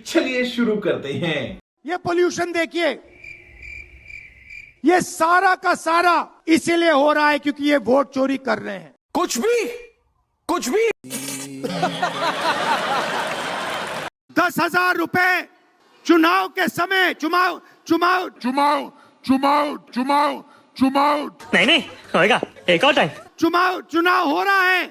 चलिए शुरू करते हैं। ये पोल्यूशन देखिए, ये सारा का सारा इसीलिए हो रहा है क्योंकि ये वोट चोरी कर रहे हैं। कुछ भी 10,000 रुपए चुनाव के समय चुनाव नहीं होएगा, एक और टाइम। चुनाव हो रहा है।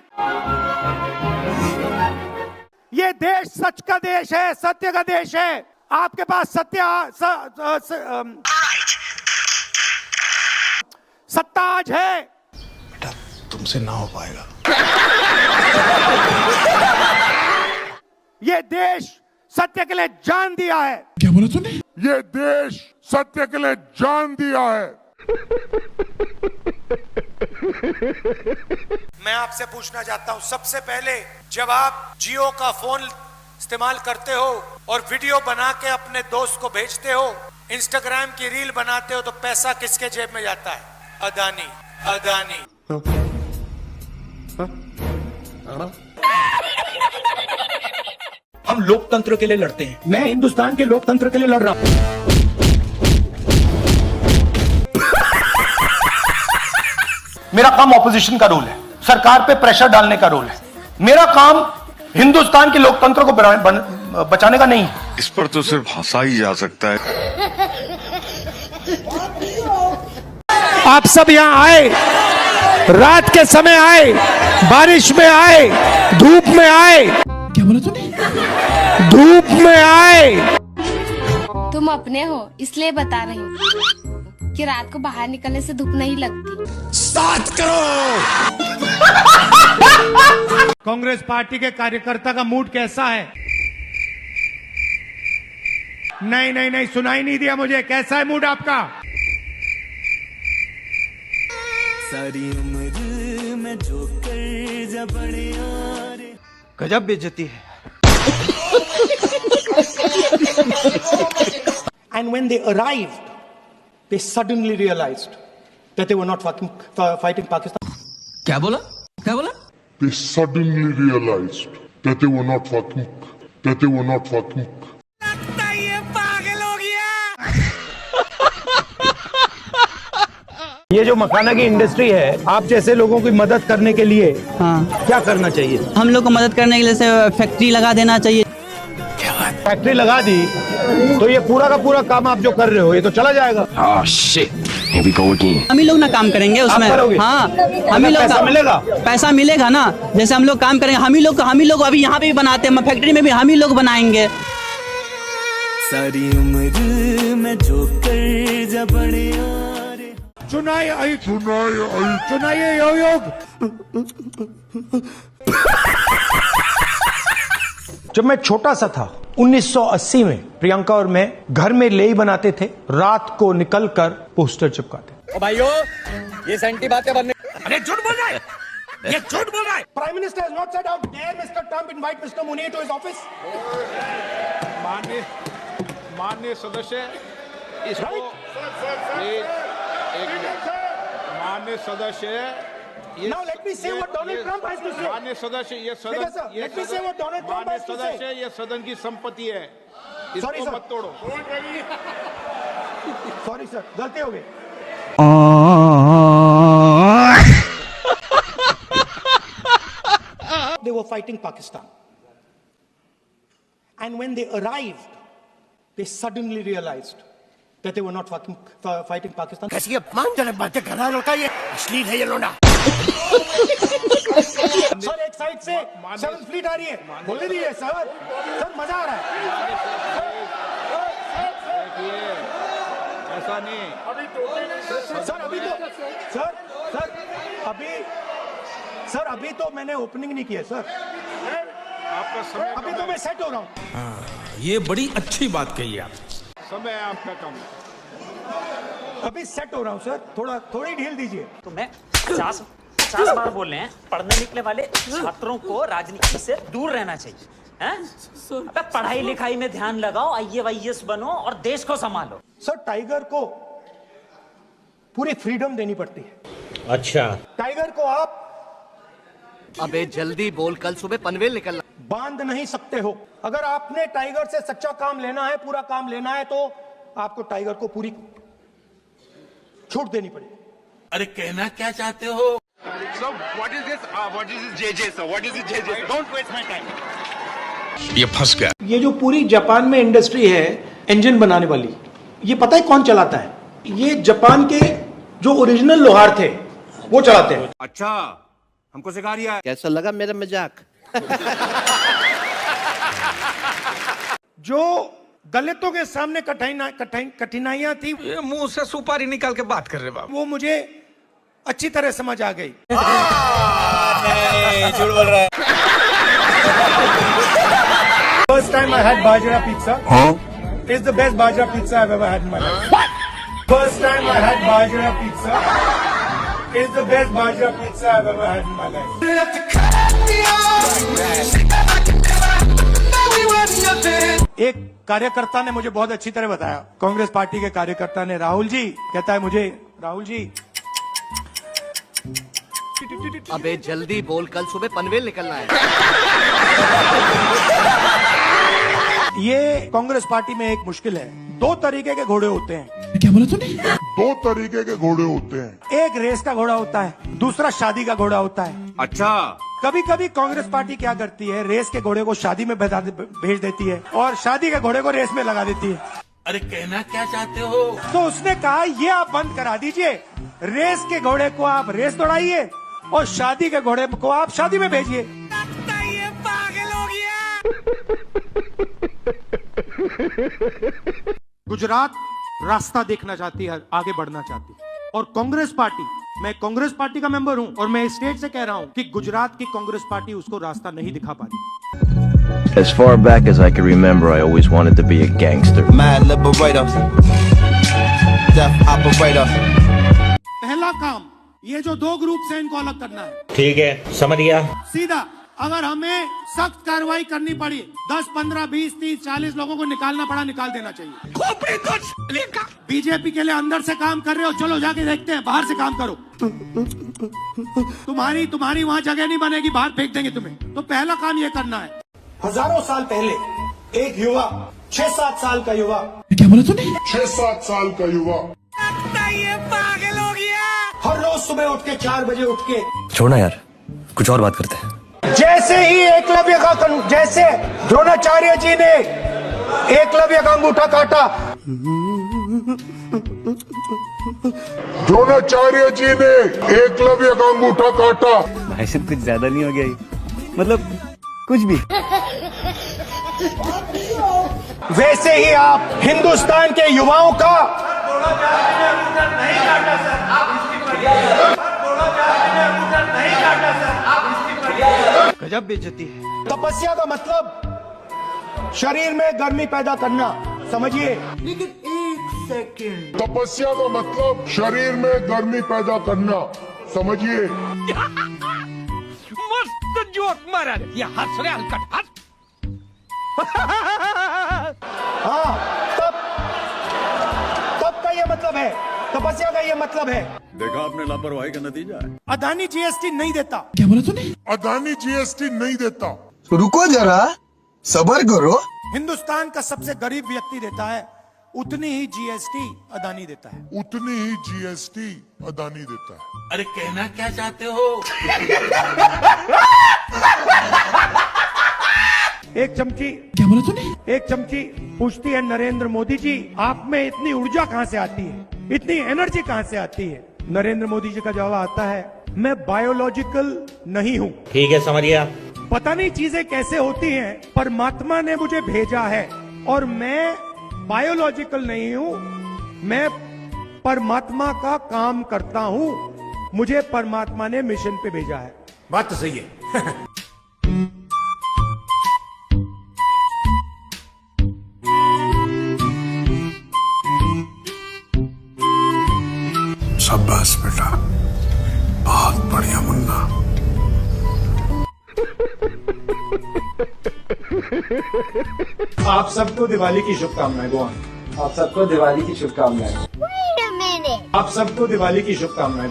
ये देश सच का देश है, सत्य का देश है। आपके पास सत्ता आज है। बेटा तुमसे ना हो पाएगा। ये देश सत्य के लिए जान दिया है। क्या बोला तूने? ये देश सत्य के लिए जान दिया है। मैं आपसे पूछना चाहता हूं, सबसे पहले जब आप जियो का फोन इस्तेमाल करते हो और वीडियो बना के अपने दोस्त को भेजते हो, इंस्टाग्राम की रील बनाते हो, तो पैसा किसके जेब में जाता है? अदानी। हम लोकतंत्र के लिए लड़ते हैं। मैं हिंदुस्तान के लोकतंत्र के लिए लड़ रहा हूं। मेरा काम ऑपोजिशन का रोल है, सरकार पे प्रेशर डालने का रोल है। मेरा काम हिंदुस्तान के लोकतंत्र को बचाने का नहीं है। इस पर तो सिर्फ हंसा ही जा सकता है। आप सब यहाँ आए, रात के समय आए, बारिश में आए, धूप में आए। क्या बोला तूने? धूप में आए। तुम अपने हो इसलिए बता रही हूँ कि रात को बाहर निकलने से धूप नहीं लगती। 7 करोड़। कांग्रेस पार्टी के कार्यकर्ता का मूड कैसा है? नहीं, सुनाई नहीं दिया मुझे। कैसा है मूड आपका? सारी उम्र में जो कर जा बड़े यारे। गजब बेइज्जती है। And when they arrived, they suddenly realized that they were not fighting Pakistan. क्या बोला? They suddenly realized that they were not fucking. ये जो मखाना की इंडस्ट्री है, आप जैसे लोगों की मदद करने के लिए क्या करना चाहिए? हम लोग को मदद करने के लिए फैक्ट्री लगा देना चाहिए। फैक्ट्री लगा दी तो ये पूरा का पूरा काम आप जो कर रहे हो ये तो चला जाएगा। हम ही लोग ना काम करेंगे उसमें। हाँ, हम ही लोग पैसा मिलेगा ना। जैसे हम लोग काम करेंगे, हम ही लोग अभी यहाँ पे भी बनाते हैं, फैक्ट्री में भी हम ही लोग बनाएंगे। सारी उम्र में जो कर जा बड़े यारे। चुनाई योग। जब मैं छोटा सा था 1980 में प्रियंका और मैं घर में लेई बनाते थे, रात को निकलकर पोस्टर चिपकाते। ओ भाइयों, ये सेंटी बातें बनने। अरे झूठ बोल रहा है, ये झूठ बोल रहा है। Prime minister has not said how dare Mr. Trump invite Mr. Mooney to his office. माननीय सदस्य, इसको माननीय सदस्य, Now let me say what Donald Trump has to say. माननीय सदस्य, ये सदन, Let me say what Donald Trump माननीय has to say. सदस्य, ये सदन की संपत्ति है, Sorry, इसको sir. मत तोड़ो। Sorry sir, गलती हो गई। They were fighting Pakistan. And when they arrived, they suddenly realized that they were not fighting Pakistan. कैसी अपमानजनक बातें कर रहा है लड़का, ये अश्लील है ये लोना। सर एक साइड से 7th फ्लीट आ रही है, बोलने दीजिए सर मजा आ रहा है। देखिए, ऐसा नहीं। अभी तो मैंने ओपनिंग नहीं किया सर। आपका समय, अभी तो मैं सेट हो रहा हूँ। ये बड़ी अच्छी बात कही आप। समय आपका कम। अभी सेट हो रहा हूँ सर, थोड़ी ढील दीजिए। तो मैं 50 बार बोल रहे हैं, पढ़ने निकले वाले छात्रों को राजनीति से दूर रहना चाहिए। अबे पढ़ाई लिखाई में ध्यान लगाओ, IAS बनो और देश को संभालो। सर टाइगर को पूरी फ्रीडम देनी पड़ती है। अच्छा, टाइगर को आप अबे जल्दी बोल, कल सुबह पनवेल निकलना। बांध नहीं सकते हो। अगर आपने टाइगर से सच्चा काम लेना है, पूरा काम लेना है, तो आपको टाइगर को पूरी छूट देनी पड़ेगी। अरे कहना क्या चाहते हो? So what is this? What is this JJ? Sir, what is this JJ? Don't waste my time. ये फंस गया। ये जो पूरी जापान में इंडस्ट्री है इंजन बनाने वाली, ये पता है कौन चलाता है? ये जापान के जो ओरिजिनल लोहार थे वो चलाते हैं। अच्छा, हमको सिखा रिया है। कैसा लगा मेरा मजाक? जो दलितों के सामने कठिनाइयां थी, ये मुंह से सुपारी निकाल के बात कर रहे बाबू। वो मुझे अच्छी तरह समझ आ गई। झूठ बोल रहा है। First time I had bajra pizza. It's the best bajra pizza I've ever had in my life. What? First time I had bajra pizza. It's the best bajra pizza I've ever had in my life. एक कार्यकर्ता ने मुझे बहुत अच्छी तरह बताया, Congress party के कार्यकर्ता ने, राहुल जी कहता है मुझे, राहुल जी अबे जल्दी बोल, कल सुबह पनवेल निकलना है। ये कांग्रेस पार्टी में एक मुश्किल है। दो तरीके के घोड़े होते हैं। क्या बोला तूने? दो तरीके के घोड़े होते हैं। एक रेस का घोड़ा होता है, दूसरा शादी का घोड़ा होता है। अच्छा, कभी कभी कांग्रेस पार्टी क्या करती है, रेस के घोड़े को शादी में भेज देती है और शादी के घोड़े को रेस में लगा देती है। अरे कहना क्या चाहते हो? तो उसने कहा ये आप बंद करा दीजिए, रेस के घोड़े को आप रेस दौड़ाइए और शादी के घोड़े को आप शादी में भेजिए। गुजरात रास्ता देखना चाहती है, आगे बढ़ना चाहती है, और कांग्रेस पार्टी, मैं कांग्रेस पार्टी का मेंबर हूं और मैं स्टेट से कह रहा हूं कि गुजरात की कांग्रेस पार्टी उसको रास्ता नहीं दिखा पाती। As far back as I can remember, I always wanted to be a gangster. Mad liberator, death operator. पहला काम, ये जो दो ग्रुप से इनको अलग करना है। ठीक है, समझ गया। सीधा, अगर हमें सख्त कार्रवाई करनी पड़ी, 10, 15, 20, 30, 40 लोगों को निकालना पड़ा, निकाल देना चाहिए। बीजेपी के लिए अंदर से काम कर रहे हो, चलो जाके देखते हैं, बाहर से काम करो। तुम्हारी वहां जगह नहीं बनेगी, बाहर फेंक देंगे तुम्हें। तो पहला काम ये करना है। हजारों साल पहले एक युवा, 6-7 साल का युवा, क्या बोला तूने? 6-7 साल का युवा पागल हो गया। हर रोज सुबह उठ के 4 बजे उठ के, छोड़ना यार, कुछ और बात करते हैं। जैसे ही एकलव्य का, जैसे द्रोणाचार्य जी ने एकलव्य का अंगूठा काटा, द्रोणाचार्य जी ने एकलव्य का अंगूठा काटा। भाई साहब कुछ ज्यादा नहीं हो गया ये? मतलब कुछ भी। वैसे ही आप हिंदुस्तान के युवाओं का, गजब बेइज्जती है। तपस्या का मतलब शरीर में गर्मी पैदा करना, समझिए। लेकिन एक सेकंड, तपस्या का मतलब शरीर में गर्मी पैदा करना, समझिए। मस्त जोक मारा रे। ये हंस रहे हलकट हंस। हाँ, तब का ये मतलब है, तपस्या का ये मतलब है। देखा आपने लापरवाही का नतीजा है। अदानी जीएसटी नहीं देता। क्या बोला तूने? अदानी जीएसटी नहीं देता। रुको जरा, सबर करो। हिंदुस्तान का सबसे गरीब व्यक्ति देता है उतनी ही जीएसटी अदानी देता है। उतनी ही जीएसटी अदानी देता है। अरे कहना क्या चाहते हो? एक चमची, क्या बोला तूने? एक चमची पूछती है, नरेंद्र मोदी जी, आप में इतनी ऊर्जा कहां से आती है, इतनी एनर्जी कहां से आती है? नरेंद्र मोदी जी का जवाब आता है, मैं बायोलॉजिकल नहीं हूं। ठीक है, समझ गया। पता नहीं चीजें कैसे होती हैं, परमात्मा ने मुझे भेजा है और मैं बायोलॉजिकल नहीं हूं, मैं परमात्मा का काम करता हूं, मुझे परमात्मा ने मिशन पे भेजा है। बात तो सही है। शाबाश बेटा, बहुत बढ़िया मुन्ना। आप सबको दिवाली की शुभकामनाएं। गोवा, आप सबको दिवाली की शुभकामनाएं। आप सबको दिवाली की शुभकामनाएं।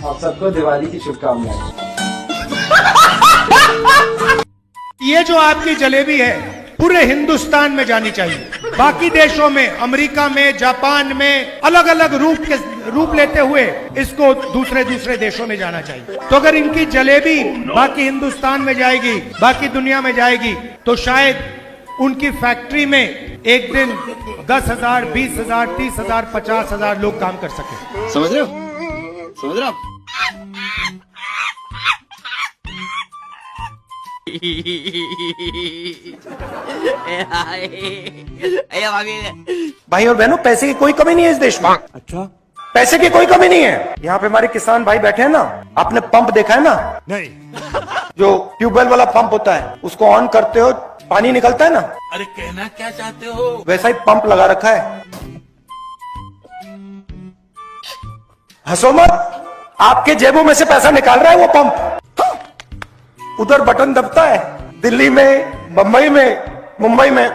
आप सबको दिवाली की शुभकामनाएं। ये जो आपकी जलेबी है पूरे हिंदुस्तान में जानी चाहिए, बाकी देशों में, अमेरिका में, जापान में अलग अलग रूप लेते हुए इसको दूसरे देशों में जाना चाहिए। तो अगर इनकी जलेबी बाकी हिंदुस्तान में जाएगी, बाकी दुनिया में जाएगी, तो शायद उनकी फैक्ट्री में एक दिन 10,000, 20,000, 30,000, 50,000 लोग काम कर सके। समझ रहे हो? समझ रहे हो? भाई और बहनों, पैसे की कोई कमी नहीं है इस देश में। अच्छा, पैसे की कोई कमी नहीं है। यहाँ पे हमारे किसान भाई बैठे हैं ना, आपने पंप देखा है ना? नहीं। जो ट्यूबवेल वाला पंप होता है, उसको ऑन करते हो, पानी निकलता है ना? अरे कहना क्या चाहते हो? वैसा ही पंप लगा रखा है। हंसो मत, आपके जेबों में से पैसा निकाल रहा है वो पंप। उधर बटन दबता है, दिल्ली में, बंबई में, मुंबई में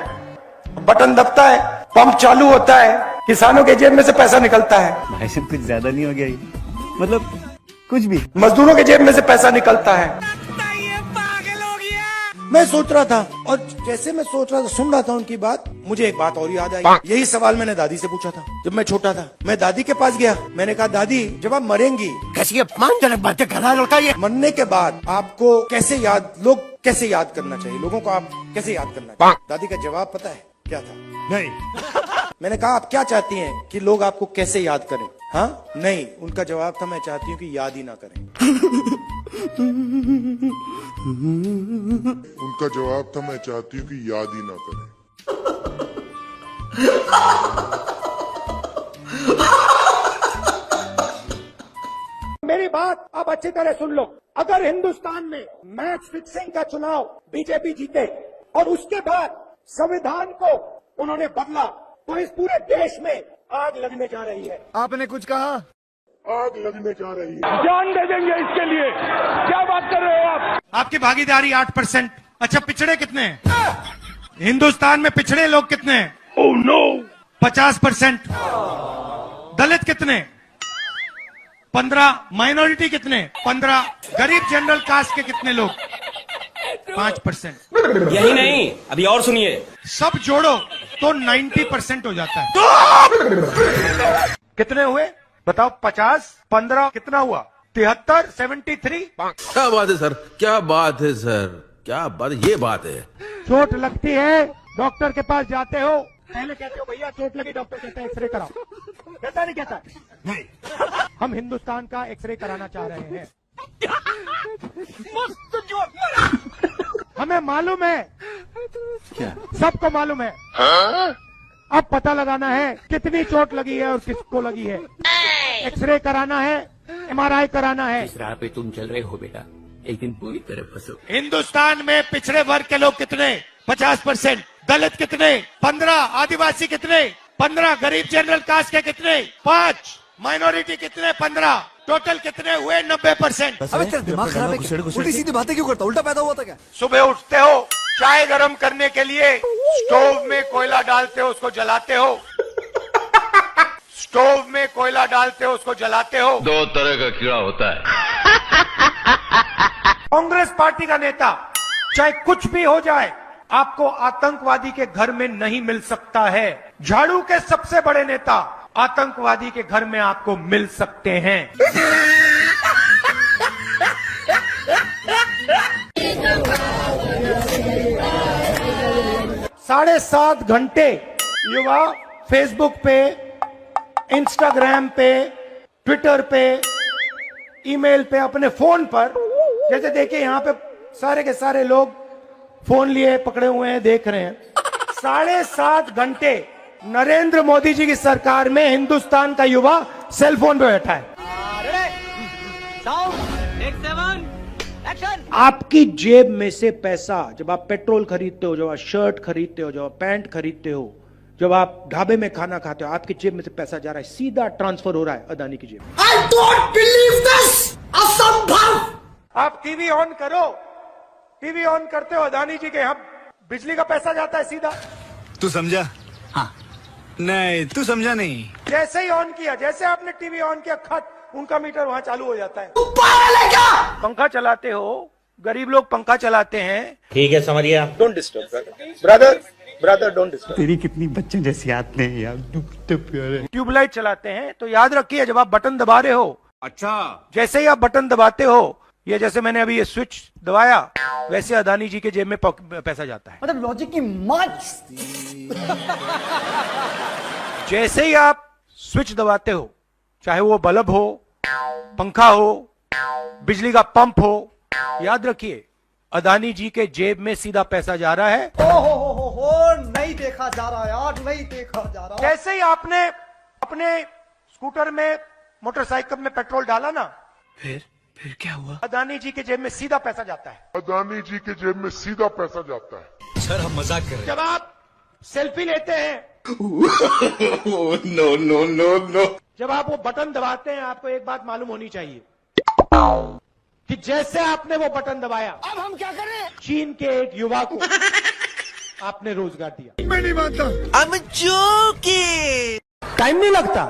बटन दबता है, पंप चालू होता है, किसानों के जेब में से पैसा निकलता है। भाई साहब कुछ ज्यादा नहीं हो गया? मतलब कुछ भी। मजदूरों के जेब में से पैसा निकलता है। मैं सोच रहा था, और जैसे मैं सोच रहा था, सुन रहा था उनकी बात, मुझे एक बात और याद आई। यही सवाल मैंने दादी से पूछा था जब मैं छोटा था। मैं दादी के पास गया, मैंने कहा दादी, जब आप मरेंगी, कैसी अपमानजनक बातें कर रहा है, मरने के बाद आपको लोग कैसे याद करना चाहिए, लोगों को आप कैसे याद करना चाहिए? दादी का जवाब पता है क्या था? नहीं। मैंने कहा आप क्या चाहती हैं कि लोग आपको कैसे याद करें? हाँ, नहीं, उनका जवाब था, मैं चाहती हूँ कि याद ही ना करें। उनका जवाब था, मैं चाहती हूँ कि याद ही ना करें। मेरी बात अब अच्छी तरह सुन लो। अगर हिंदुस्तान में मैच फिक्सिंग का चुनाव बीजेपी जीते और उसके बाद संविधान को उन्होंने बदला, तो इस पूरे देश में आग लगने जा रही है। आपने कुछ कहा? आग लगने जा रही है। जान दे देंगे इसके लिए। क्या बात कर रहे हो आप? आपकी भागीदारी 8%। अच्छा, पिछड़े कितने हैं हिंदुस्तान में? पिछड़े लोग कितने हैं? Oh no, 50%। दलित कितने? 15। माइनॉरिटी कितने? 15। गरीब जनरल कास्ट के कितने लोग? 5%। यही नहीं, अभी और सुनिए। सब जोड़ो तो 90% हो जाता है। कितने हुए बताओ? 50, 15 कितना हुआ? 73, 73। क्या बात है सर, क्या बात है सर, क्या बात, ये बात है। चोट लगती है, डॉक्टर के पास जाते हो, पहले कहते हो भैया चोट लगी, डॉक्टर कहता है एक्सरे कराओ। कहता नहीं कहता? नहीं। हम हिंदुस्तान का एक्सरे कराना चाह रहे हैं। हमें मालूम है, सबको मालूम है। अब पता लगाना है कितनी चोट लगी है और किसको लगी है। एक्सरे कराना है, MRI कराना है। इस राह पे तुम चल रहे हो बेटा, एक दिन पूरी तरह फंसो। हिंदुस्तान में पिछड़े वर्ग के लोग कितने? 50%। दलित कितने? 15। आदिवासी कितने? 15। गरीब जनरल कास्ट के कितने? 5। माइनॉरिटी कितने? 15। टोटल कितने हुए? 90%। अबे तेरा दिमाग खराब है, उल्टी सीधी बातें क्यों करता? उल्टा पैदा हुआ था क्या? सुबह उठते हो, चाय गरम करने के लिए स्टोव में कोयला डालते हो, उसको जलाते हो। स्टोव में कोयला डालते हो, उसको जलाते हो। 2 तरह का कीड़ा होता है। कांग्रेस पार्टी का नेता, चाहे कुछ भी हो जाए, आपको आतंकवादी के घर में नहीं मिल सकता है। झाड़ू के सबसे बड़े नेता आतंकवादी के घर में आपको मिल सकते हैं। 7.5 घंटे युवा फेसबुक पे, इंस्टाग्राम पे, ट्विटर पे, ईमेल पे, अपने फोन पर, जैसे देखिए यहाँ पे सारे के सारे लोग फोन लिए पकड़े हुए हैं, देख रहे हैं। 7.5 घंटे नरेंद्र मोदी जी की सरकार में हिंदुस्तान का युवा सेल फोन पे बैठा है। आपकी जेब में से पैसा, जब आप पेट्रोल खरीदते हो, जब आप शर्ट खरीदते हो, जब आप पैंट खरीदते हो, जब आप ढाबे में खाना खाते हो, आपकी जेब में से पैसा जा रहा है, सीधा ट्रांसफर हो रहा है अदानी की जेब। I don't believe this! असंभव! आप टीवी ऑन करो, टीवी ऑन करते हो, अदानी जी के यहाँ बिजली का पैसा जाता है सीधा। तू समझा? हाँ। नहीं, तू समझा नहीं। जैसे ही ऑन किया, जैसे आपने टीवी ऑन किया, खट, उनका मीटर वहां चालू हो जाता है। पागल है क्या? पंखा चलाते हो, गरीब लोग पंखा चलाते हैं। ठीक है, समझ गया। Don't disturb brother don't disturb. तेरी कितनी बच्चों जैसी आदतें हैं यार, ट्यूबलाइट चलाते हैं तो याद रखिए जब आप बटन दबा रहे हो, अच्छा, जैसे ही आप बटन दबाते हो, ये जैसे मैंने अभी ये स्विच दबाया, वैसे अदानी जी के जेब में पैसा जाता है। मतलब लॉजिक की मच। जैसे ही आप स्विच दबाते हो, चाहे वो बल्ब हो, पंखा हो, बिजली का पंप हो, याद रखिए अदानी जी के जेब में सीधा पैसा जा रहा है। हो नहीं देखा जा रहा यार, नहीं देखा जा रहा। जैसे ही आपने अपने स्कूटर में, मोटरसाइकिल में पेट्रोल डाला ना, फिर क्या हुआ? अदानी जी के जेब में सीधा पैसा जाता है। अदानी जी के जेब में सीधा पैसा जाता है। सर हम मजाक कर रहे हैं। जब आप सेल्फी लेते हैं, नो नो नो नो, जब आप वो बटन दबाते हैं, आपको एक बात मालूम होनी चाहिए कि जैसे आपने वो बटन दबाया, अब हम क्या करें, चीन के एक युवा को आपने रोजगार दिया। मैं नहीं मानता। I'm joking। टाइम नहीं लगता,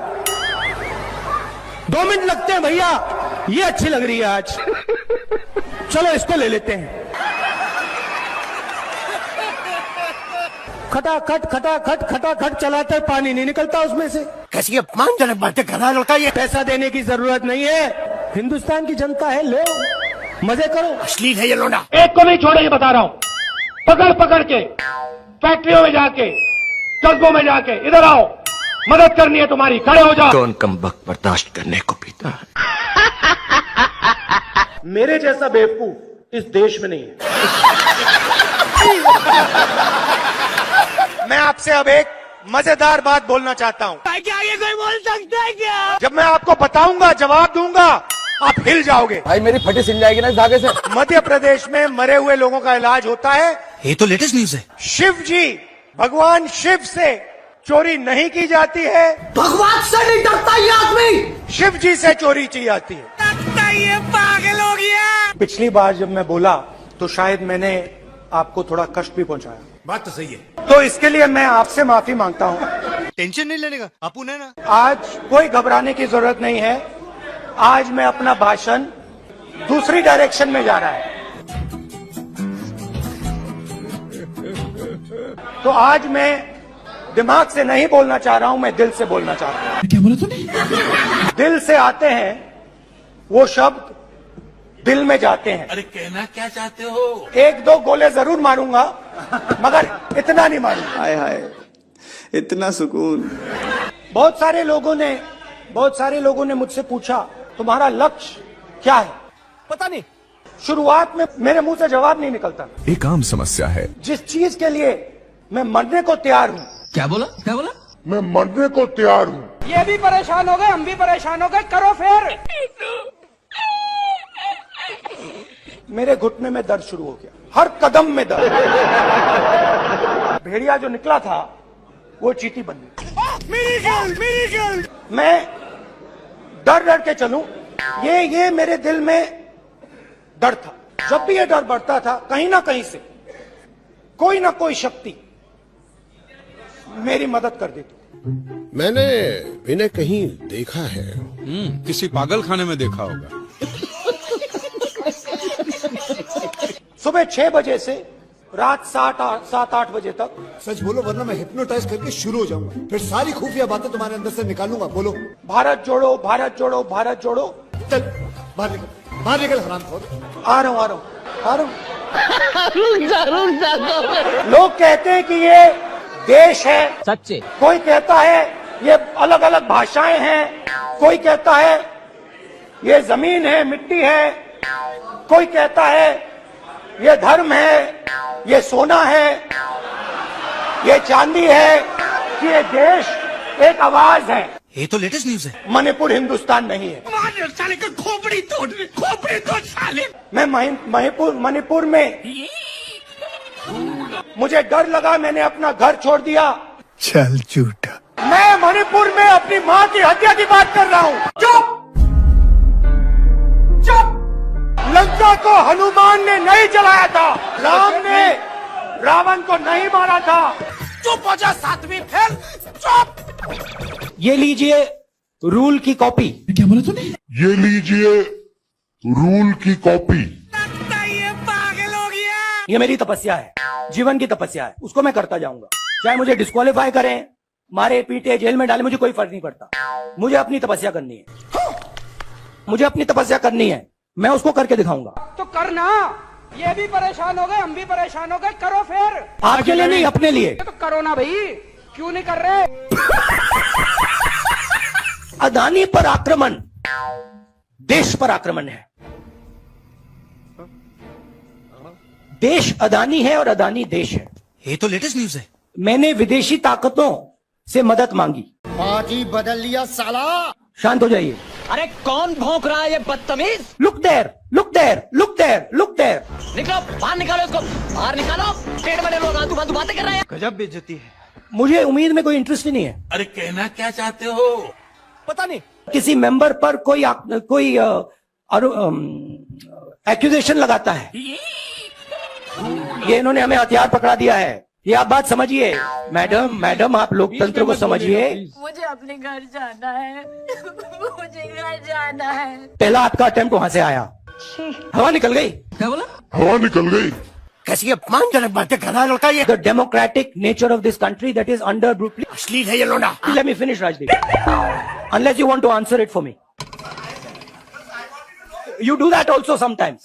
2 मिनट लगते हैं भैया। ये अच्छी लग रही है आज, चलो इसको ले लेते हैं। खटाखट खटाखट खटाखट चलाते, पानी नहीं निकलता उसमें से। कैसी अपमानजनक बातें कर रहा है लड़का ये। पैसा देने की जरूरत नहीं है, हिंदुस्तान की जनता है, लो मजे करो। अश्लील है ये लोना। एक को नहीं छोड़े, ये बता रहा हूँ। पकड़ पकड़ के फैक्ट्रियों में जाके, कस्बों में जाके, इधर आओ, मदद करनी है तुम्हारी, खड़े हो जाओ। कौन कम वक्त बर्दाश्त करने को पीता है? मेरे जैसा बेवकूफ इस देश में नहीं है। मैं आपसे अब एक मजेदार बात बोलना चाहता हूँ। क्या ये कोई बोल सकता है क्या? जब मैं आपको बताऊंगा, जवाब दूंगा, आप हिल जाओगे। भाई मेरी फटी सिल जाएगी ना इस धागे से। मध्य प्रदेश में मरे हुए लोगों का इलाज होता है। ये तो लेटेस्ट न्यूज है। शिव जी, भगवान शिव से चोरी नहीं की जाती है। भगवान से नहीं डरता ये आदमी, शिव जी से चोरी की जाती है। ये पागल हो गया। पिछली बार जब मैं बोला तो शायद मैंने आपको थोड़ा कष्ट भी पहुंचाया। बात तो सही है। तो इसके लिए मैं आपसे माफी मांगता हूँ। टेंशन नहीं लेने का, आपू ने ना। आज कोई घबराने की जरूरत नहीं है। आज मैं अपना भाषण दूसरी डायरेक्शन में जा रहा है। तो आज मैं दिमाग से नहीं बोलना चाह रहा हूं, मैं दिल से बोलना चाह रहा हूं। क्या बोला तूने? दिल से आते हैं वो शब्द, दिल में जाते हैं। अरे कहना क्या चाहते हो? 1-2 गोले जरूर मारूंगा, मगर इतना नहीं मारूंगा। हाय हाय, इतना सुकून। बहुत सारे लोगों ने मुझसे पूछा तुम्हारा लक्ष्य क्या है? पता नहीं, शुरुआत में मेरे मुंह से जवाब नहीं निकलता। एक आम समस्या है। जिस चीज के लिए मैं मरने को तैयार हूँ। क्या बोला? क्या बोला? मैं मरने को तैयार हूँ। ये भी परेशान हो गए, हम भी परेशान हो गए, करो फिर। मेरे घुटने में दर्द शुरू हो गया, हर कदम में दर्द। भेड़िया जो निकला था वो चींटी बन गई। मैं डर डर के चलूं, ये मेरे दिल में डर था। जब भी ये डर बढ़ता था, कहीं ना कहीं से कोई ना कोई शक्ति मेरी मदद कर देती। मैंने इन्हें कहीं देखा है। किसी पागल खाने में देखा होगा। सुबह 6 बजे से रात 7-8 बजे तक। सच बोलो वरना मैं हिप्नोटाइज करके शुरू हो जाऊंगा, फिर सारी खुफिया बातें तुम्हारे अंदर से निकालूंगा। बोलो, भारत जोड़ो, भारत जोड़ो, भारत जोड़ो। चल बाहर निकल हरामखोर। आ रहा हूं। लोग कहते हैं कि ये देश है, सच्चे। कोई कहता है ये अलग अलग भाषाएं हैं, कोई कहता है ये जमीन है, मिट्टी है, कोई कहता है ये धर्म है, ये सोना है, ये चांदी है, ये देश एक आवाज है। ये तो लेटेस्ट न्यूज है। मणिपुर हिंदुस्तान नहीं है। साले का खोपड़ी तोड़ साले। मैं मणिपुर में मुझे डर लगा, मैंने अपना घर छोड़ दिया। चल झूठा। मैं मणिपुर में अपनी माँ की हत्या की बात कर रहा हूँ। चुप। लंका को हनुमान ने नहीं जलाया था, राम ने रावण को नहीं मारा था। चुप हो जा सातवीं फेल, चुप। ये लीजिए रूल की कॉपी। क्या बोला तूने? ये लीजिए रूल की कॉपी। ये मेरी तपस्या है, जीवन की तपस्या है, उसको मैं करता जाऊंगा। चाहे मुझे डिस्क्वालीफाई करें, मारे पीटे जेल में डाले, मुझे कोई फर्क नहीं पड़ता। मुझे अपनी तपस्या करनी है, मुझे अपनी तपस्या करनी है, मैं उसको करके दिखाऊंगा। तो करना, ये भी परेशान हो गए, हम भी परेशान हो गए, करो फिर। आपके लिए नहीं, अपने लिए। तो करो ना भाई, क्यों नहीं कर रहे? अदानी पर आक्रमण देश पर आक्रमण है। देश अदानी है और अदानी देश है। ये तो लेटेस्ट न्यूज है। मैंने विदेशी ताकतों से मदद मांगी। पार्टी बदल लिया साला। शांत हो जाइए। अरे कौन भौंक रहा है ये बदतमीज? Look there, look there, look there, look there. निकलो बाहर, निकालो इसको बाहर, निकालो। पेट में लोग आतू फालतू बातें कर रहे हैं। गजब बेइज्जती है। मुझे उम्मीद में कोई इंटरेस्ट ही नहीं है। अरे कहना क्या चाहते हो? पता नहीं किसी मेंबर पर कोई एक्यूजेशन लगाता है। ये इन्होंने हमें हथियार पकड़ा दिया है। ये आप बात समझिए मैडम, मैडम आप लोकतंत्र को समझिए। मुझे अपने घर जाना है, मुझे घर जाना है। पहला आपका अटेम्प्ट वहां से आया, हवा निकल गई। क्या बोला? हवा निकल गई। कैसी अपमानजनक बातें कर रहा है लड़का ये। The democratic nature of this country that is under brutally. अश्लील है ये लोना। Let me finish, Rajdeep. Unless you want to answer it for me. You do that also sometimes.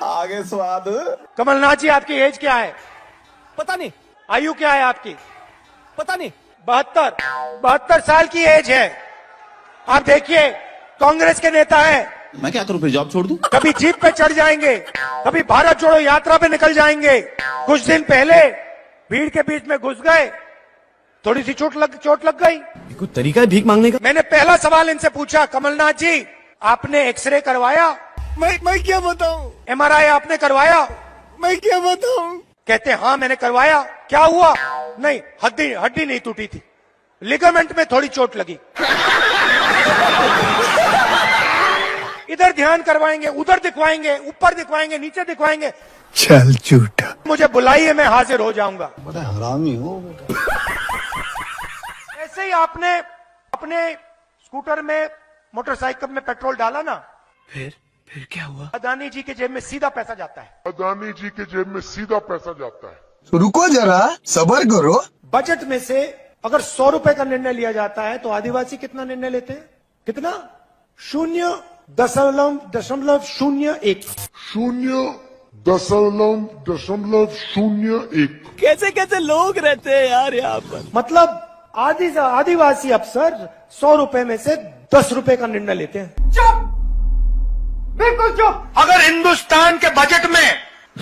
आगे स्वाद। कमलनाथ जी आपकी एज क्या है? पता नहीं। आयु क्या है आपकी? पता नहीं। 72 साल की एज है। आप देखिए कांग्रेस के नेता हैं। मैं क्या करूं, फिर जॉब छोड़ दूं? कभी जीप पे चढ़ जाएंगे, कभी भारत जोड़ो यात्रा पे निकल जाएंगे। कुछ दिन पहले भीड़ के बीच में घुस गए, थोड़ी सी चोट लग गई। कुछ तरीका है भीख मांगने का? मैंने पहला सवाल इनसे पूछा, कमलनाथ जी आपने एक्सरे करवाया? मैं क्या बताऊं? MRI आपने करवाया? मैं क्या बताऊं? कहते हाँ मैंने करवाया। क्या हुआ? नहीं, हड्डी नहीं टूटी थी, लिगामेंट में थोड़ी चोट लगी। इधर ध्यान करवाएंगे, उधर दिखवाएंगे, ऊपर दिखवाएंगे, नीचे दिखवाएंगे। चल झूठा। मुझे बुलाइए, मैं हाजिर हो जाऊंगा। बड़ा हरामी हो। ऐसे ही आपने अपने स्कूटर में, मोटरसाइकिल में पेट्रोल डाला ना, फिर क्या हुआ? अदानी जी के जेब में सीधा पैसा जाता है। अदानी जी के जेब में सीधा पैसा जाता है। तो रुको जरा, सब्र करो। बजट में से अगर 100 रुपए का निर्णय लिया जाता है तो आदिवासी कितना निर्णय लेते हैं? कितना? 0.01। 0.01। कैसे कैसे लोग रहते हैं यार यहाँ पर। मतलब आदिवासी अफसर 100 रुपए में से 10 रुपए का निर्णय लेते हैं। चुप, बिल्कुल चुप। अगर हिंदुस्तान के बजट में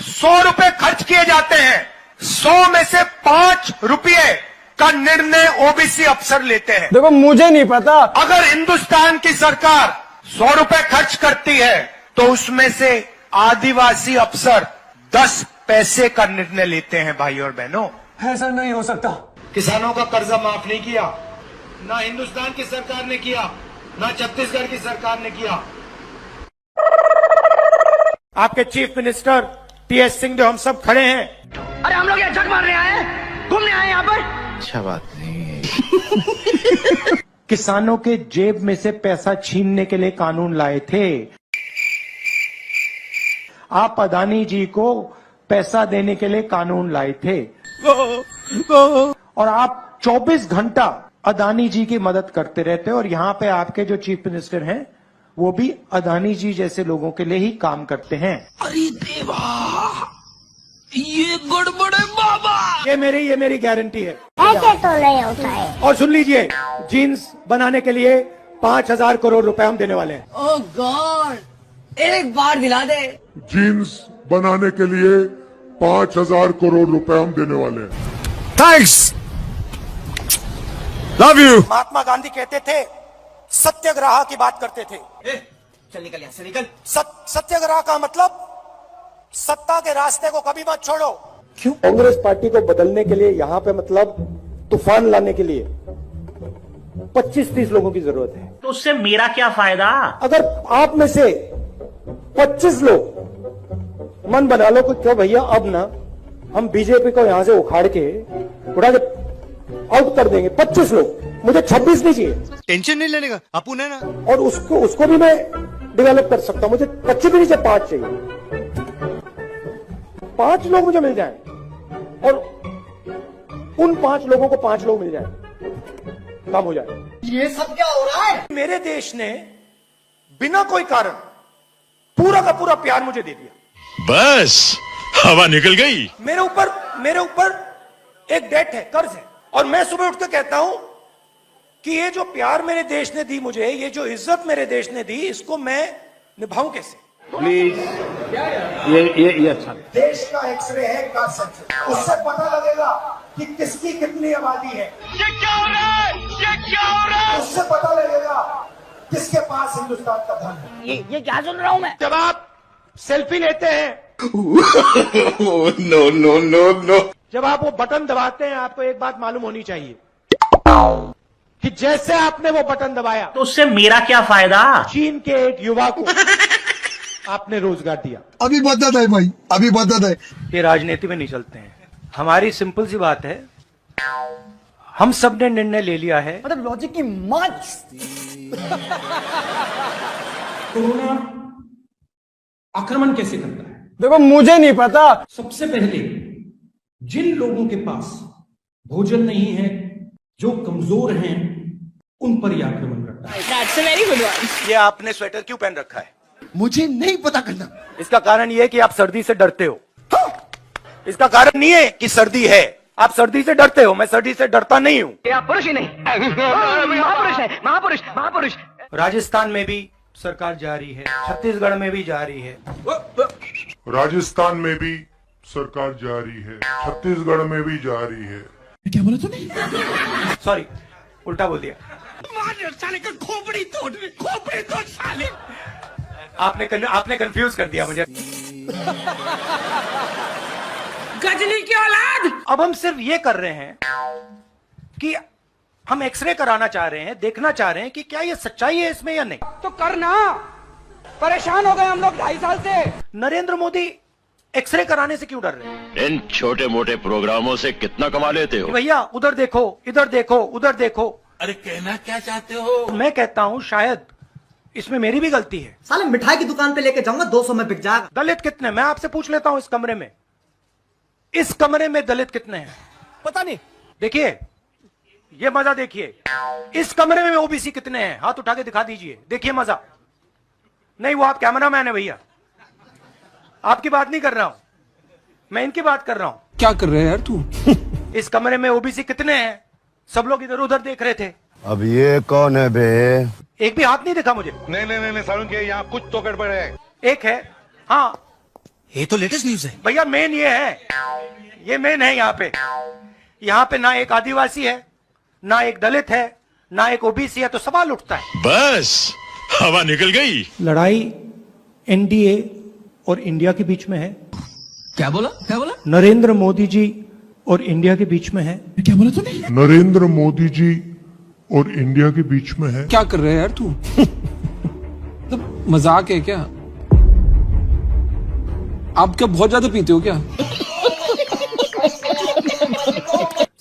100 रुपए खर्च किए जाते हैं, 100 में से 5 रुपये का निर्णय ओबीसी अफसर लेते हैं। देखो मुझे नहीं पता। अगर हिंदुस्तान की सरकार 100 रुपए खर्च करती है तो उसमें से आदिवासी अफसर 10 पैसे का निर्णय लेते हैं। भाई और बहनों, ऐसा नहीं हो सकता। किसानों का कर्जा माफ नहीं किया, ना हिंदुस्तान की सरकार ने किया, ना छत्तीसगढ़ की सरकार ने किया। आपके चीफ मिनिस्टर TS सिंह जो हम सब खड़े हैं। अरे हम लोग यहाँ झक मारने आए हैं, घूमने आए यहाँ पर। अच्छा बात नहीं है। किसानों के जेब में से पैसा छीनने के लिए कानून लाए थे। आप अदानी जी को पैसा देने के लिए कानून लाए थे और आप 24 घंटा अदानी जी की मदद करते रहते हैं। और यहाँ पे आपके जो चीफ मिनिस्टर हैं वो भी अदानी जी जैसे लोगों के लिए ही काम करते हैं। अरे देवा, ये गड़बड़ है बाबा। ये मेरी गारंटी है। ऐसे तो नहीं होता है। और सुन लीजिए, जीन्स बनाने के लिए 5,000 करोड़ रुपए हम देने वाले हैं। ओह गॉड, एक बार दिला दे। जीन्स बनाने के लिए 5,000 करोड़ रुपए हम देने वाले हैं। Thanks, love you. Mahatma Gandhi कहते थे, सत्याग्रह की बात करते थे। चल निकल यहाँ से, निकल। सत्याग्रह का मतलब सत्ता के रास्ते को कभी मत छोड़ो। क्यों? कांग्रेस पार्टी को बदलने के लिए यहाँ पे मतलब तूफान लाने के लिए 25-30 लोगों की जरूरत है। तो उससे मेरा क्या फायदा? अगर आप में से 25 लोग मन बना लो कि क्यों भैया अब ना हम बीजेपी को यहां से उखाड़ के उड़ा के आउट कर देंगे, 25 लोग, मुझे 26 नहीं चाहिए। टेंशन नहीं लेने का, अपुन है ना। और उसको भी मैं डेवलप कर सकता हूं, मुझे 25 भी नहीं चाहिए, 5 चाहिए। 5 लोग मुझे मिल जाएं और उन 5 लोगों को 5 लोग मिल जाएं, काम हो जाए। ये सब क्या हो रहा है? मेरे देश ने बिना कोई कारण पूरा का पूरा प्यार मुझे दे दिया। बस हवा निकल गई। मेरे ऊपर एक डेट है, कर्ज है, और मैं सुबह उठ के कहता हूं कि ये जो प्यार मेरे देश ने दी मुझे, ये जो इज्जत मेरे देश ने दी, इसको मैं निभाऊं कैसे? प्लीज ये अच्छा देश का एक्सरे है का सच, उससे पता लगेगा कि किसकी कितनी आबादी है। ये क्या हो रहा है? ये क्या हो रहा है? उससे पता लगेगा किसके पास हिंदुस्तान का धन है। ये क्या सुन रहा हूं मैं? जब आप सेल्फी लेते हैं, नो नो नो नो, जब आप वो बटन दबाते हैं, आपको एक बात मालूम होनी चाहिए कि जैसे आपने वो बटन दबाया तो उससे मेरा क्या फायदा? चीन के एक युवा को आपने रोजगार दिया। अभी बदत है भाई, अभी बदत है। ये राजनीति में नहीं चलते हैं। हमारी सिंपल सी बात है, हम सब ने निर्णय ले लिया है। मतलब लॉजिक की मां। कोरोना आक्रमण कैसे करता है? देखो मुझे नहीं पता। सबसे पहले जिन लोगों के पास भोजन नहीं है, जो कमजोर हैं, उन पर यह आक्रमण करता है। That's a very good one. ये आपने स्वेटर क्यों पहन रखा है? मुझे नहीं पता करना। इसका कारण ये है कि आप सर्दी से डरते हो। इसका कारण नहीं है कि सर्दी है, आप सर्दी से डरते हो। मैं सर्दी से डरता नहीं हूं। ये आप पुरुष ही नहीं, महापुरुष है, महापुरुष महापुरुष। राजस्थान में भी सरकार जा रही है, छत्तीसगढ़ में भी जा रही है, राजस्थान में भी सरकार जा रही है, छत्तीसगढ़ में भी जा रही है। क्या बोला तूने? सॉरी उल्टा बोल दिया। साले का खोपड़ी तोड़ साले। आपने कंफ्यूज कर दिया मुझे। गजनी की औलाद। अब हम सिर्फ ये कर रहे हैं कि हम एक्सरे कराना चाह रहे हैं, देखना चाह रहे हैं कि क्या ये सच्चाई है इसमें या नहीं। तो करना, परेशान हो गए हम लोग 2.5 साल से। नरेंद्र मोदी एक्सरे कराने से क्यों डर रहे हैं? इन छोटे मोटे प्रोग्रामों से कितना कमा लेते हो? भैया उधर देखो, इधर देखो, उधर देखो। अरे कहना क्या चाहते हो? मैं कहता हूं शायद इसमें मेरी भी गलती है। साले मिठाई की दुकान पे लेके जाऊंगा, 200 में बिक जाएगा। दलित कितने? मैं आपसे पूछ लेता हूं, इस कमरे में दलित कितने हैं? पता नहीं। देखिए ये मजा देखिए, इस कमरे में ओबीसी कितने हैं? हाथ उठा के दिखा दीजिए, देखिए मजा। नहीं, वो आप कैमरामैन है भैया, आपकी बात नहीं कर रहा हूं, मैं इनकी बात कर रहा हूं। क्या कर रहे हैं यार तू? इस कमरे में ओबीसी कितने हैं? सब लोग इधर उधर देख रहे थे। अब ये कौन है बे? एक भी हाथ नहीं दिखा मुझे। नहीं सारुण के यहाँ कुछ तो गड़बड़ है। एक है, हाँ ये तो लेटेस्ट न्यूज है भैया, मेन ये है, ये मेन है। यहाँ पे ना एक आदिवासी है, ना एक दलित है, ना एक ओबीसी है, तो सवाल उठता है। बस हवा निकल गई। लड़ाई एनडीए और इंडिया के बीच में है। क्या बोला? नरेंद्र मोदी जी और इंडिया के बीच में है। क्या बोला तूने? नरेंद्र मोदी जी और इंडिया के बीच में है। क्या कर रहे हैं यार तू? मजाक है क्या? आप क्या बहुत ज्यादा पीते हो क्या?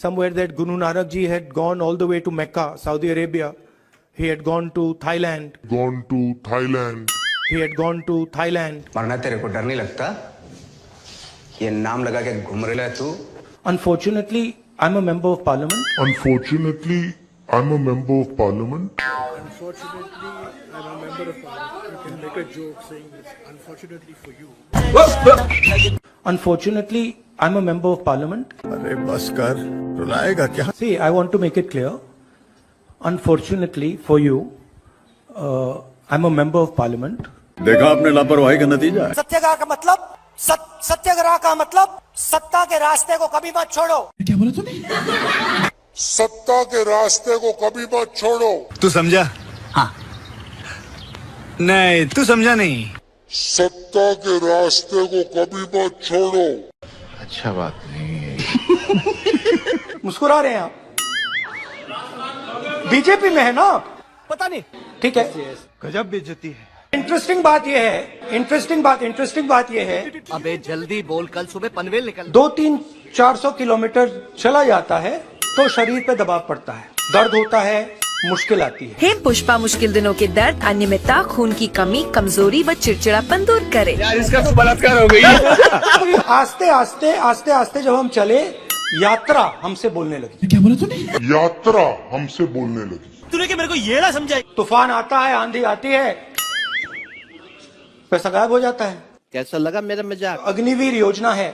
Somewhere that Guru Nanak ji had gone all the way to Mecca, Saudi Arabia. He had gone to Thailand. He had gone to Thailand. मरना तेरे को डर नहीं लगता? ये नाम लगा के घूम रहा है तू? Unfortunately, I'm a member of parliament. Unfortunately, I'm a member of parliament. Unfortunately, I'm a member of parliament. अरे बस कर, रुलाएगा क्या? See, I want to make it clear. Unfortunately for you, I'm a member of parliament. देखा आपने लापरवाही का नतीजा है। सत्याग्रह का मतलब सत्ता के रास्ते को कभी मत छोड़ो। क्या बोला तूने? सत्ता के रास्ते को कभी मत छोड़ो। तू समझा? हाँ। नहीं, तू समझा नहीं। सत्ता के रास्ते को कभी मत छोड़ो। अच्छा बात नहीं है। मुस्कुरा रहे हैं आप? बीजेपी में है ना? पता नहीं। ठीक है, गजब बेइज्जती है। इंटरेस्टिंग बात यह है, अबे जल्दी बोल, कल सुबह पनवेल निकल। 200-400 किलोमीटर चला जाता है तो शरीर पे दबाव पड़ता है, दर्द होता है, मुश्किल आती है। हे पुष्पा मुश्किल दिनों के दर्द, अनियमितता, खून की कमी, कमजोरी व चिड़चिड़ापन दूर करे। यार इसका तो बलात्कार हो गई। आस्ते आस्ते आस्ते आस्ते जब हम चले, यात्रा हमसे बोलने लगी। क्या बोला तूने? यात्रा हमसे बोलने लगी। तूने कि मेरे को ये ना समझाई। तूफान आता है, आंधी आती है, पैसा गायब हो जाता है। कैसा लगा मेरा मजाक? अग्निवीर योजना है,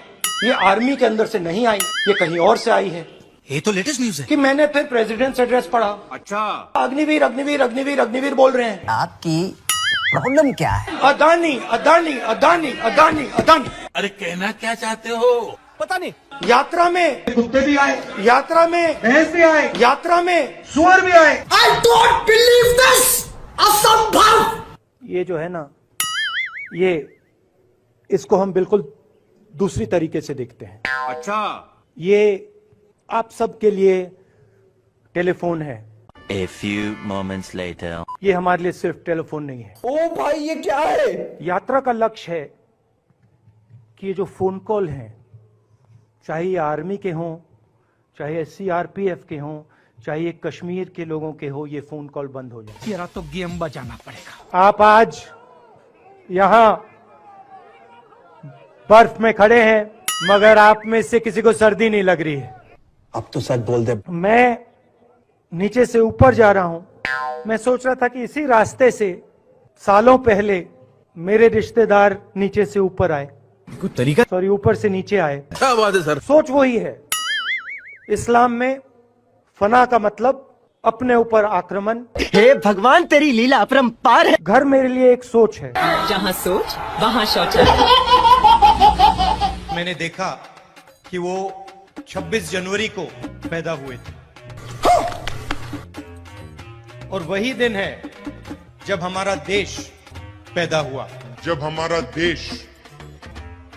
ये आर्मी के अंदर से नहीं आई, ये कहीं और से आई है। ये तो लेटेस्ट न्यूज है कि मैंने फिर प्रेसिडेंट एड्रेस पढ़ा। अच्छा। अग्निवीर अग्निवीर अग्निवीर अग्निवीर बोल रहे हैं। आपकी प्रॉब्लम क्या है? अदानी अदानी अदानी अदानी अदानी। अरे कहना क्या चाहते हो? पता नहीं। यात्रा में कुत्ते भी आए, यात्रा में भैंस भी आए, यात्रा में सुअर भी आए। आई डोंट बिलीव दिस, असंभव। ये जो है ना, ये इसको हम बिल्कुल दूसरी तरीके से देखते हैं। अच्छा। ये आप सबके लिए टेलीफोन है। A few moments later. ये हमारे लिए सिर्फ टेलीफोन नहीं है। ओ भाई ये क्या है? यात्रा का लक्ष्य है कि ये जो फोन कॉल हैं, चाहे ये आर्मी के हों, चाहे CRPF के हों, चाहे ये कश्मीर के लोगों के हो, ये फोन कॉल बंद हो जाए। तेरा तो गेम बजाना पड़ेगा। आप आज यहाँ बर्फ में खड़े हैं, मगर आप में से किसी को सर्दी नहीं लग रही है। अब तो सच बोल दे। मैं नीचे से ऊपर जा रहा हूं। मैं सोच रहा था कि इसी रास्ते से सालों पहले मेरे रिश्तेदार नीचे से ऊपर आए, कुछ तरीका, सॉरी ऊपर से नीचे आए। क्या बात है सर? सोच वही है। इस्लाम में फना का मतलब अपने ऊपर आक्रमण। हे भगवान तेरी लीला अपरंपार है। घर मेरे लिए एक सोच है। जहाँ सोच वहाँ शौचालय। मैंने देखा कि वो 26 जनवरी को पैदा हुए थे, और वही दिन है जब हमारा देश पैदा हुआ। जब हमारा देश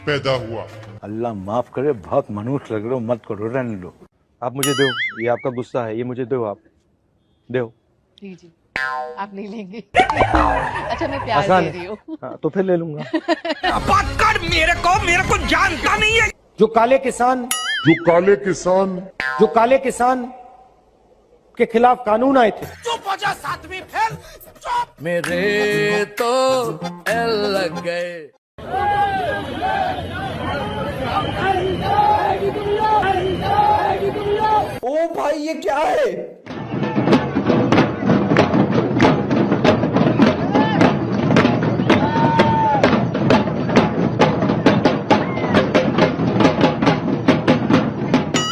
पैदा हुआ। अल्लाह माफ करे, बहुत मनुष्य लग रहे हो, मत करो, रहने दो। आप मुझे दो, ये आपका गुस्सा है, ये मुझे दो, आप दो। जी जी, आप नहीं लेंगे। अच्छा मैं प्यार दे रही हूँ। हाँ, तो फिर ले लूंगा। पकड़ मेरे को जानता नहीं है। जो काले किसान के खिलाफ कानून आए थे। चुप हो जा, सातवीं फेल। चुप। मेरे तो एल लग गए। ओ भाई ये क्या है?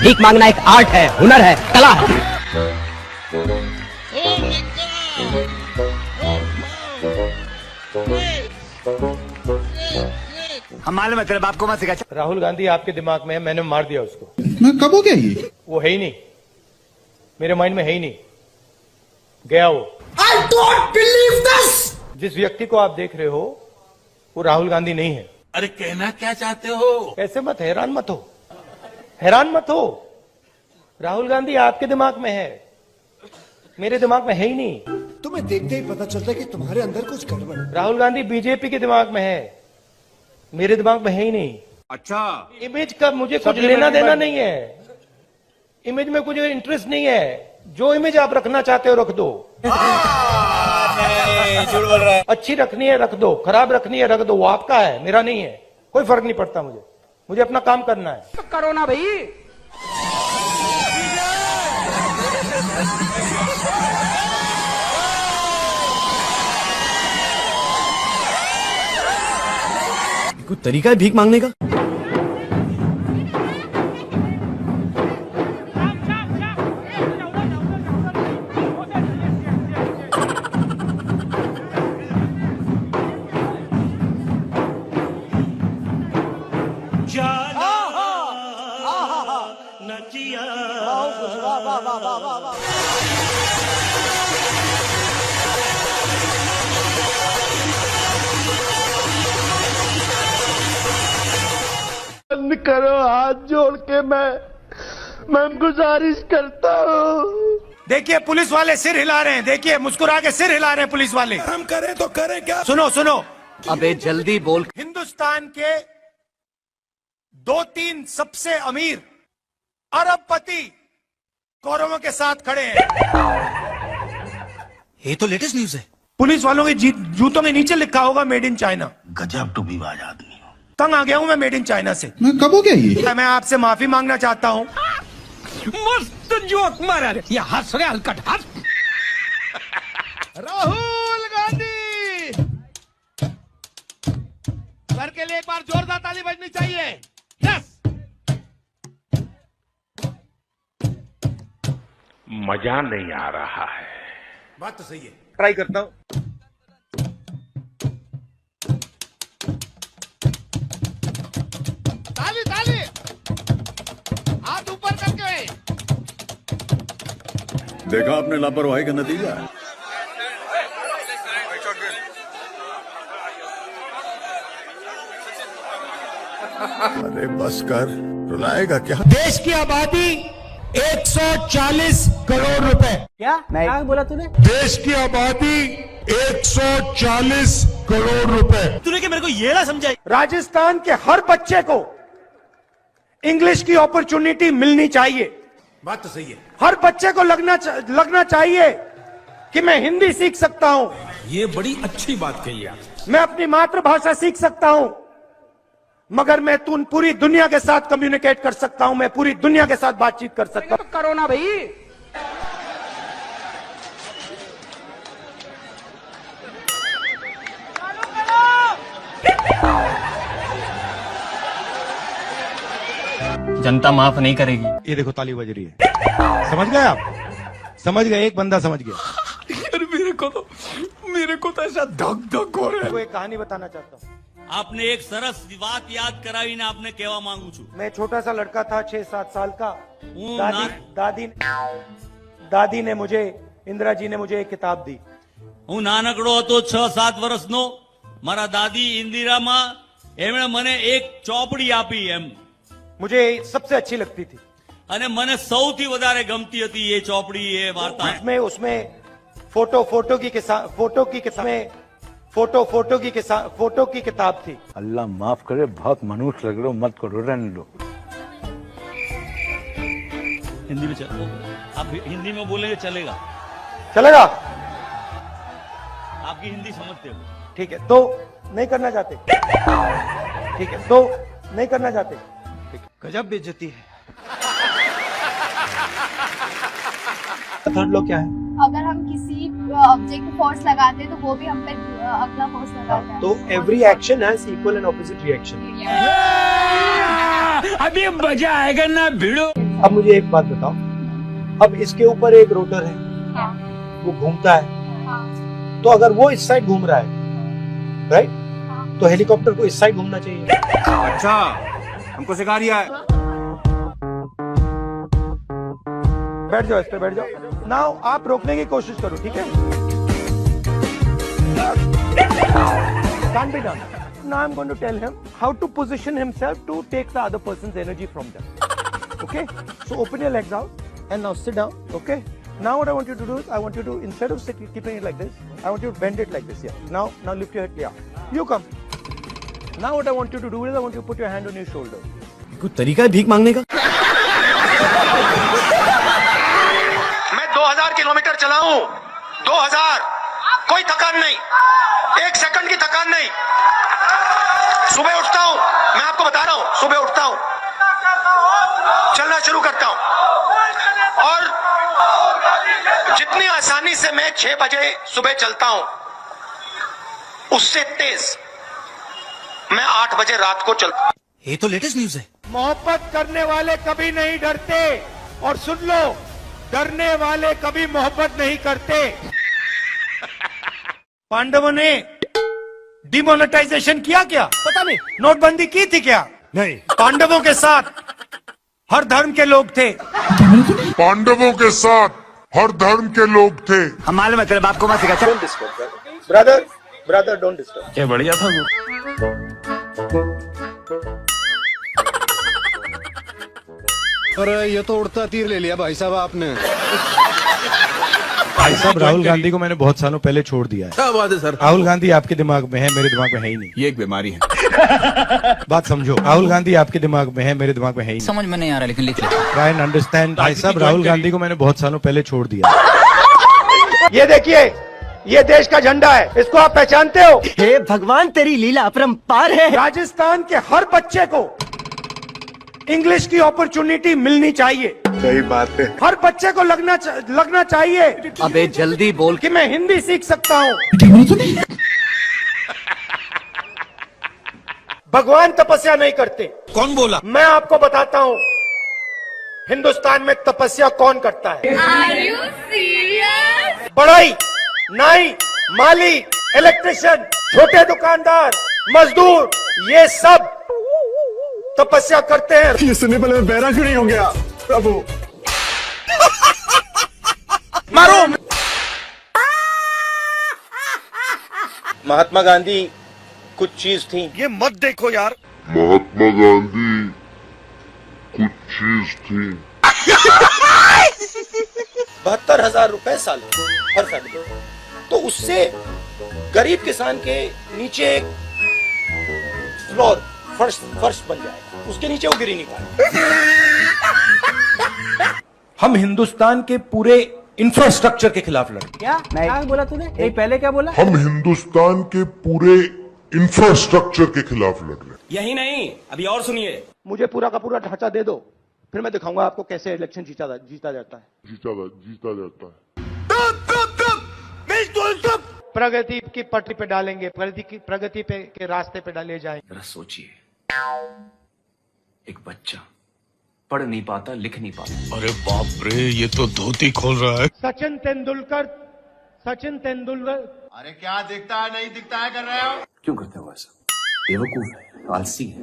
भीख मांगना एक आर्ट है, हुनर है, कला है। हम मालूम है, तेरे बाप को मत सिखा। राहुल गांधी आपके दिमाग में है, मैंने मार दिया उसको। मैं कब हो गया ये? वो है ही नहीं, मेरे माइंड में है ही नहीं, गया वो। I don't believe this. जिस व्यक्ति को आप देख रहे हो वो राहुल गांधी नहीं है। अरे कहना क्या चाहते हो? ऐसे मत, हैरान मत हो। राहुल गांधी आपके दिमाग में है, मेरे दिमाग में है ही नहीं। तुम्हें देखते ही पता चलता है कि तुम्हारे अंदर कुछ गड़बड़ है। राहुल गांधी बीजेपी के दिमाग में है, मेरे दिमाग में है ही नहीं। अच्छा। इमेज का मुझे कुछ लेना देना नहीं है, इमेज में कुछ इंटरेस्ट नहीं है। जो इमेज आप रखना चाहते हो रख दो। झूठ बोल रहा है। अच्छी रखनी है रख दो, खराब रखनी है रख दो, वो आपका है, मेरा नहीं है। कोई फर्क नहीं पड़ता मुझे अपना काम करना है। करो ना भाई। कुछ तरीका है भीख मांगने का? करो हाथ जोड़ के, मैं गुजारिश करता हूँ। देखिए पुलिस वाले सिर हिला रहे हैं, देखिए मुस्कुरा के सिर हिला रहे हैं पुलिस वाले। हम करें तो करें क्या? सुनो। अबे जल्दी बोल। हिंदुस्तान के 2-3 सबसे अमीर अरबपति कौरवों के साथ खड़े हैं। ये तो लेटेस्ट न्यूज है। पुलिस वालों के जूतों के नीचे लिखा होगा मेड इन चाइना। गजब टूबीबाज आदमी हो। तंग आ गया हूं मैं मेड इन चाइना से। मैं कब हो गया ये? मैं आपसे माफी मांगना चाहता हूं। मस्त जोक मारा रे। ये हंस रहे हलकट हंस। राहुल गांधी सर के लिए एक बार जोरदार ताली बजनी चाहिए। यस। मजा नहीं आ रहा है। बात तो सही है, ट्राई करता हूं। ताली ताली हाथ ऊपर करके। देखा आपने लापरवाही का नतीजा। अरे बस कर, रुलाएगा क्या? देश की आबादी 140 करोड़ रुपए। क्या बोला तूने? देश की आबादी 140 करोड़ रुपए। तूने क्या मेरे को ये ना समझाई? राजस्थान के हर बच्चे को इंग्लिश की अपॉर्चुनिटी मिलनी चाहिए। बात तो सही है। हर बच्चे को लगना चाहिए कि मैं हिंदी सीख सकता हूं। ये बड़ी अच्छी बात कही आप। मैं अपनी मातृभाषा सीख सकता हूं, मगर मैं पूरी दुनिया के साथ कम्युनिकेट कर सकता हूं। मैं पूरी दुनिया के साथ बातचीत कर सकता हूं। करो ना भाई। जनता माफ नहीं करेगी। ये देखो ताली बज रही है। समझ गए आप? समझ गए? एक बंदा समझ गया। मेरे को तो ऐसा धक धक हो रहा है। एक कहानी बताना चाहता हूँ। आपने एक सरस बात याद करावी ने आपने केवा मांगू छू। मैं छोटा सा लड़का था 6-7 साल का। दादी ने मुझे, इंदिरा जी ने मुझे एक किताब दी। हूँ नानकड़ो હતો 6-7 વર્ષનો। મારા દાદી ઇન્દિરામાં એમણે મને એક ચોપડી આપી એમ। मुझे सबसे अच्छी लगती थी અને મને સૌથી વધારે ગમતી હતી એ ચોપડી એ વાર્તા। उसमें फोटो की किताब थी। अल्लाह माफ करे, बहुत मनुष्य लग रहे हो, मत करो, रहने दो। हिंदी में चलो, आप हिंदी में बोलेंगे चलेगा? चलेगा? आपकी हिंदी समझते हो? ठीक है, तो नहीं करना चाहते? ठीक है, तो नहीं करना चाहते? गजब बेइज्जती है। थर्ड लॉ क्या है? अगर हम किसी ऑब्जेक्ट को फोर्स लगाते हैं तो वो भी हम पे अगला फोर्स लगाता है। तो every action has equal and opposite reaction. अभी मजा आएगा ना भिड़ो। अब मुझे एक बात बताओ, अब इसके ऊपर एक रोटर है, वो घूमता है, तो अगर वो इस साइड घूम रहा है, राइट, तो हेलीकॉप्टर को इस साइड घूमना चाहिए। अच्छा, हमको सिखा रिया है। बैठ जाओ, इस पे बैठ जाओ। नाउ आप रोकने की कोशिश करो, ठीक है? Can't be done. Now I'm going to tell him how to position himself to take the other person's energy from them. Okay? So open your legs out and now sit down. Okay? Now what I want you to do is, I want you to, instead of keeping it like this, I want you to bend it like this. Yeah. Now lift your head. Yeah. You come. Now what I want you to do is, I want you to put your hand on your shoulder. कोई तरीका है भीख मांगने का? 2000 kilometre चलाऊं, 2000, कोई थकान नहीं, 1 second की थकान नहीं। सुबह उठता हूं, मैं आपको बता रहा हूं, सुबह उठता हूं, चलना शुरू करता हूं, और जितनी आसानी से मैं 6 बजे सुबह चलता हूं, उससे तेज मैं 8 बजे रात को चलता हूं। ये तो लेटेस्ट न्यूज है। मोहब्बत करने वाले कभी नहीं डरते, और सुन लो, डरने वाले कभी मोहब्बत नहीं करते। पांडवों ने डिमोनेटाइजेशन किया क्या? पता नहीं। नोटबंदी की थी क्या? नहीं। पांडवों के साथ हर धर्म के लोग थे। पांडवों के साथ हर धर्म के लोग थे। हम मालूम है तेरे बाप को मत सिखा। Don't disturb brother, don't disturb. क्या बढ़िया था वो। अरे ये तो उड़ता तीर ले लिया भाई साहब आपने। भाई साहब, राहुल गांधी को मैंने बहुत सालों पहले छोड़ दिया है। क्या बात है सर? राहुल गांधी आपके दिमाग में है, मेरे दिमाग में है ही नहीं। ये एक बीमारी है। बात समझो, राहुल गांधी आपके दिमाग में है, मेरे दिमाग में है ही नहीं। समझ में नहीं आ रहा, लेकिन लिख लो। Try and understand. भाई साहब, राहुल गांधी को मैंने बहुत सालों पहले छोड़ दिया। ये देखिए, ये देश का झंडा है, इसको आप पहचानते हो? हे भगवान, तेरी लीला अपरंपार है। राजस्थान के हर बच्चे को इंग्लिश की अपॉर्चुनिटी मिलनी चाहिए। सही बात है। हर बच्चे को लगना चाहिए अबे जल्दी बोल कि मैं हिंदी सीख सकता हूँ। भगवान तपस्या नहीं करते। कौन बोला? मैं आपको बताता हूँ हिंदुस्तान में तपस्या कौन करता है। Are you serious? बढ़ई, नाई, माली, इलेक्ट्रिशियन, छोटे दुकानदार, मजदूर, ये सब तपस्या करते हैं। ये सुनने पहले मैं बहरा क्यों नहीं हो गया प्रभु। मारो। महात्मा गांधी कुछ चीज थी। ये मत देखो यार। महात्मा गांधी कुछ चीज थी। 72,000 रुपए साल हर फैमिली। तो उससे गरीब किसान के नीचे एक फ्लोर फर्श बन जाएगा, उसके नीचे वो गिरी नहीं पाएगा। हम हिंदुस्तान के पूरे इंफ्रास्ट्रक्चर के खिलाफ लड़े। क्या बोला तूने? नहीं, पहले क्या बोला? हम हिंदुस्तान के पूरे इंफ्रास्ट्रक्चर के खिलाफ लड़ रहे। यही नहीं, अभी और सुनिए। मुझे पूरा का पूरा ढांचा दे दो, फिर मैं दिखाऊंगा आपको कैसे इलेक्शन जीता जाता है। जीता जाता है। प्रगति की पटरी पे डालेंगे, प्रगति पे के रास्ते पे डाले जाएंगे। जरा सोचिए, एक बच्चा पढ़ नहीं पाता, लिख नहीं पाता। अरे बाप रे, ये तो धोती खोल रहा है। सचिन तेंदुलकर। अरे क्या दिखता है नहीं दिखता है कर रहे हो? क्यों करते हो ऐसा? बेवकूफ है, आलसी है।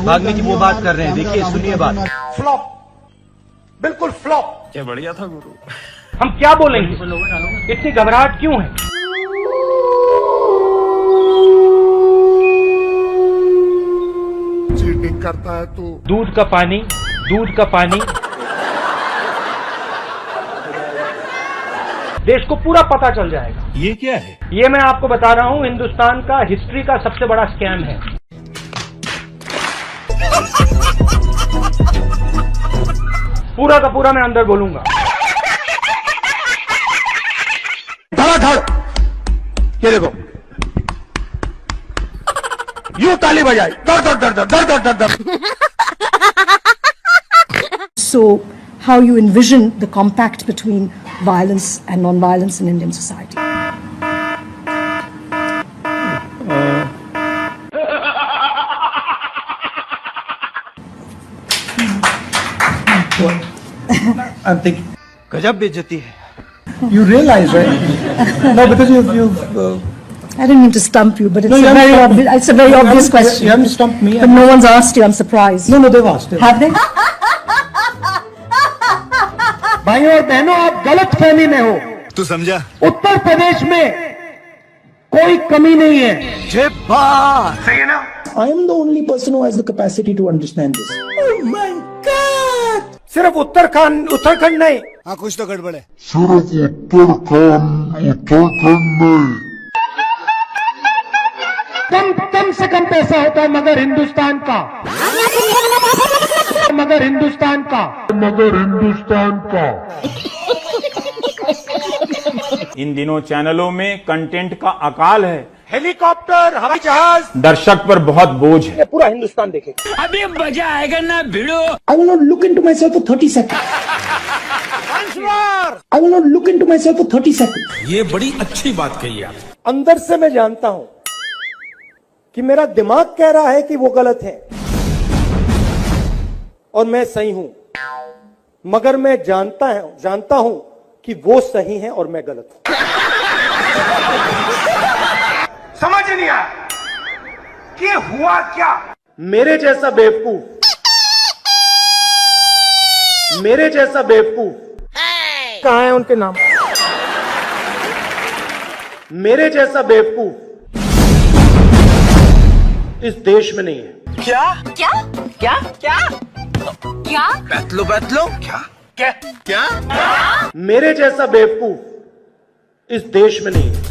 भागने की वो बात कर रहे हैं, देखिए सुनिए बात। फ्लॉप, बिल्कुल फ्लॉप। क्या बढ़िया था गुरु। हम क्या बोलेंगे? इतनी घबराहट क्यों है? चीटिंग करता है तू। दूध का पानी देश को पूरा पता चल जाएगा। ये क्या है? ये मैं आपको बता रहा हूं, हिंदुस्तान का हिस्ट्री का सबसे बड़ा स्कैम है। पूरा का पूरा मैं अंदर बोलूंगा। धड़ाधड़, ये देखो, यूं ताली बजाई, दर दर दर दर दर दर दर। So, how you envision the compact between violence and non-violence in Indian society? I'm thinking. गजब बेइज्जती है। You realize, right? No, because you. I didn't mean to stump you, but it's a very obvious question. You haven't stumped me. But no one's asked you. I'm surprised. No, they've asked. Have they? भाइयों और बहनों, आप गलत फहमी में हो। तू समझा? उत्तर प्रदेश में कोई कमी नहीं है। जय बात। सही है ना? I am the only person who has the capacity to understand this. Oh my God! सिर्फ उत्तराखंड नहीं। हाँ, कुछ तो गड़बड़ है। सिर्फ उत्तराखंड नहीं। कम से कम पैसा होता है मगर हिंदुस्तान का। इन दिनों चैनलों में कंटेंट का अकाल है। हेलीकॉप्टर, हवाई जहाज, दर्शक पर बहुत बोझ है। पूरा हिंदुस्तान देखेगा। अभी मजा आएगा ना भिड़ो। I will not look into myself for 30 seconds. I will not look into myself for 30 seconds. ये बड़ी अच्छी बात कही आप। अंदर से मैं जानता हूं कि मेरा दिमाग कह रहा है कि वो गलत है और मैं सही हूं, मगर मैं जानता हूं कि वो सही है और मैं गलत हूं। समझ नहीं आया कि हुआ क्या? मेरे जैसा बेवकूफ कहां है उनके नाम? मेरे जैसा बेवकूफ इस देश में नहीं है। क्या? बैतलो क्या? क्या मेरे जैसा बेवकूफ इस देश में नहीं है।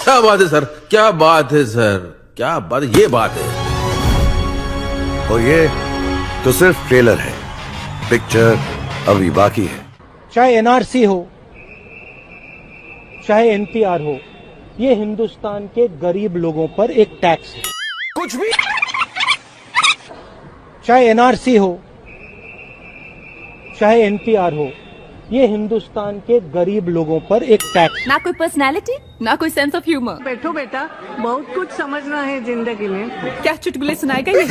क्या बात है सर, क्या बात है सर, क्या बात, ये बात है। और ये तो सिर्फ ट्रेलर है, पिक्चर अभी बाकी है। चाहे एनआरसी हो, चाहे एनपीआर हो, ये हिंदुस्तान के गरीब लोगों पर एक टैक्स है। कुछ भी, चाहे एनआरसी हो, चाहे एनपीआर हो, ये हिंदुस्तान के गरीब लोगों पर एक टैक्स। ना कोई पर्सनालिटी, ना कोई सेंस ऑफ ह्यूमर। बैठो बेटा, बहुत कुछ समझना है जिंदगी में। क्या चुटकुले सुनाएगा ये?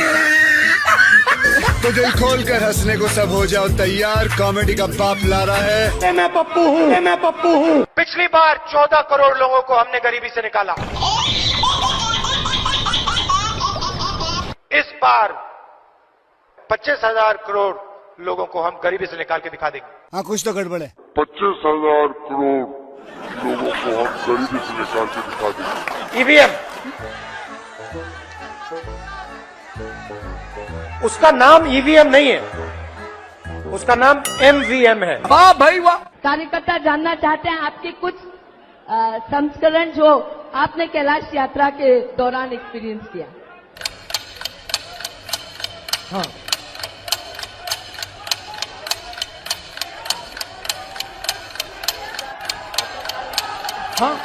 तो दिल खोल कर हंसने को सब हो जाओ तैयार, कॉमेडी का बाप ला रहा है। मैं पप्पू हूँ, मैं पप्पू हूँ। पिछली बार 14 करोड़ लोगों को हमने गरीबी से निकाला। इस बार 25,000 करोड़ लोगों को हम गरीबी से निकाल के दिखा देंगे। हाँ, कुछ तो गड़बड़ है। 25,000 करोड़ लोगों को हम गरीबी से निकाल के दिखा देंगे। ईवीएम, उसका नाम ईवीएम नहीं है, उसका नाम एमवीएम है। वाह भाई वाह। कार्यकर्ता जानना चाहते हैं आपके कुछ संस्करण जो आपने कैलाश यात्रा के दौरान एक्सपीरियंस किया। हाँ, हाँ,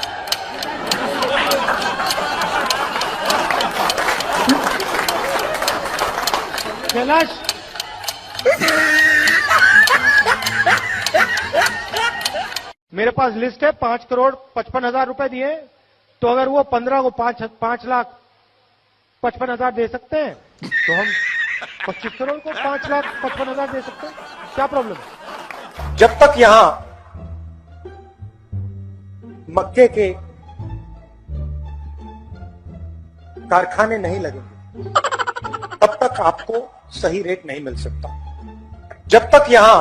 कैलाश, मेरे पास लिस्ट है, 5 करोड़ 55,000 रुपए दिए, तो अगर वो 15 को 5 लाख 55,000 दे सकते हैं, तो हम 25 करोड़ को 5 लाख 55,000 दे सकते हैं। क्या प्रॉब्लम है? जब तक यहां मक्के के कारखाने नहीं लगेंगे, तब तक आपको सही रेट नहीं मिल सकता। जब तक यहां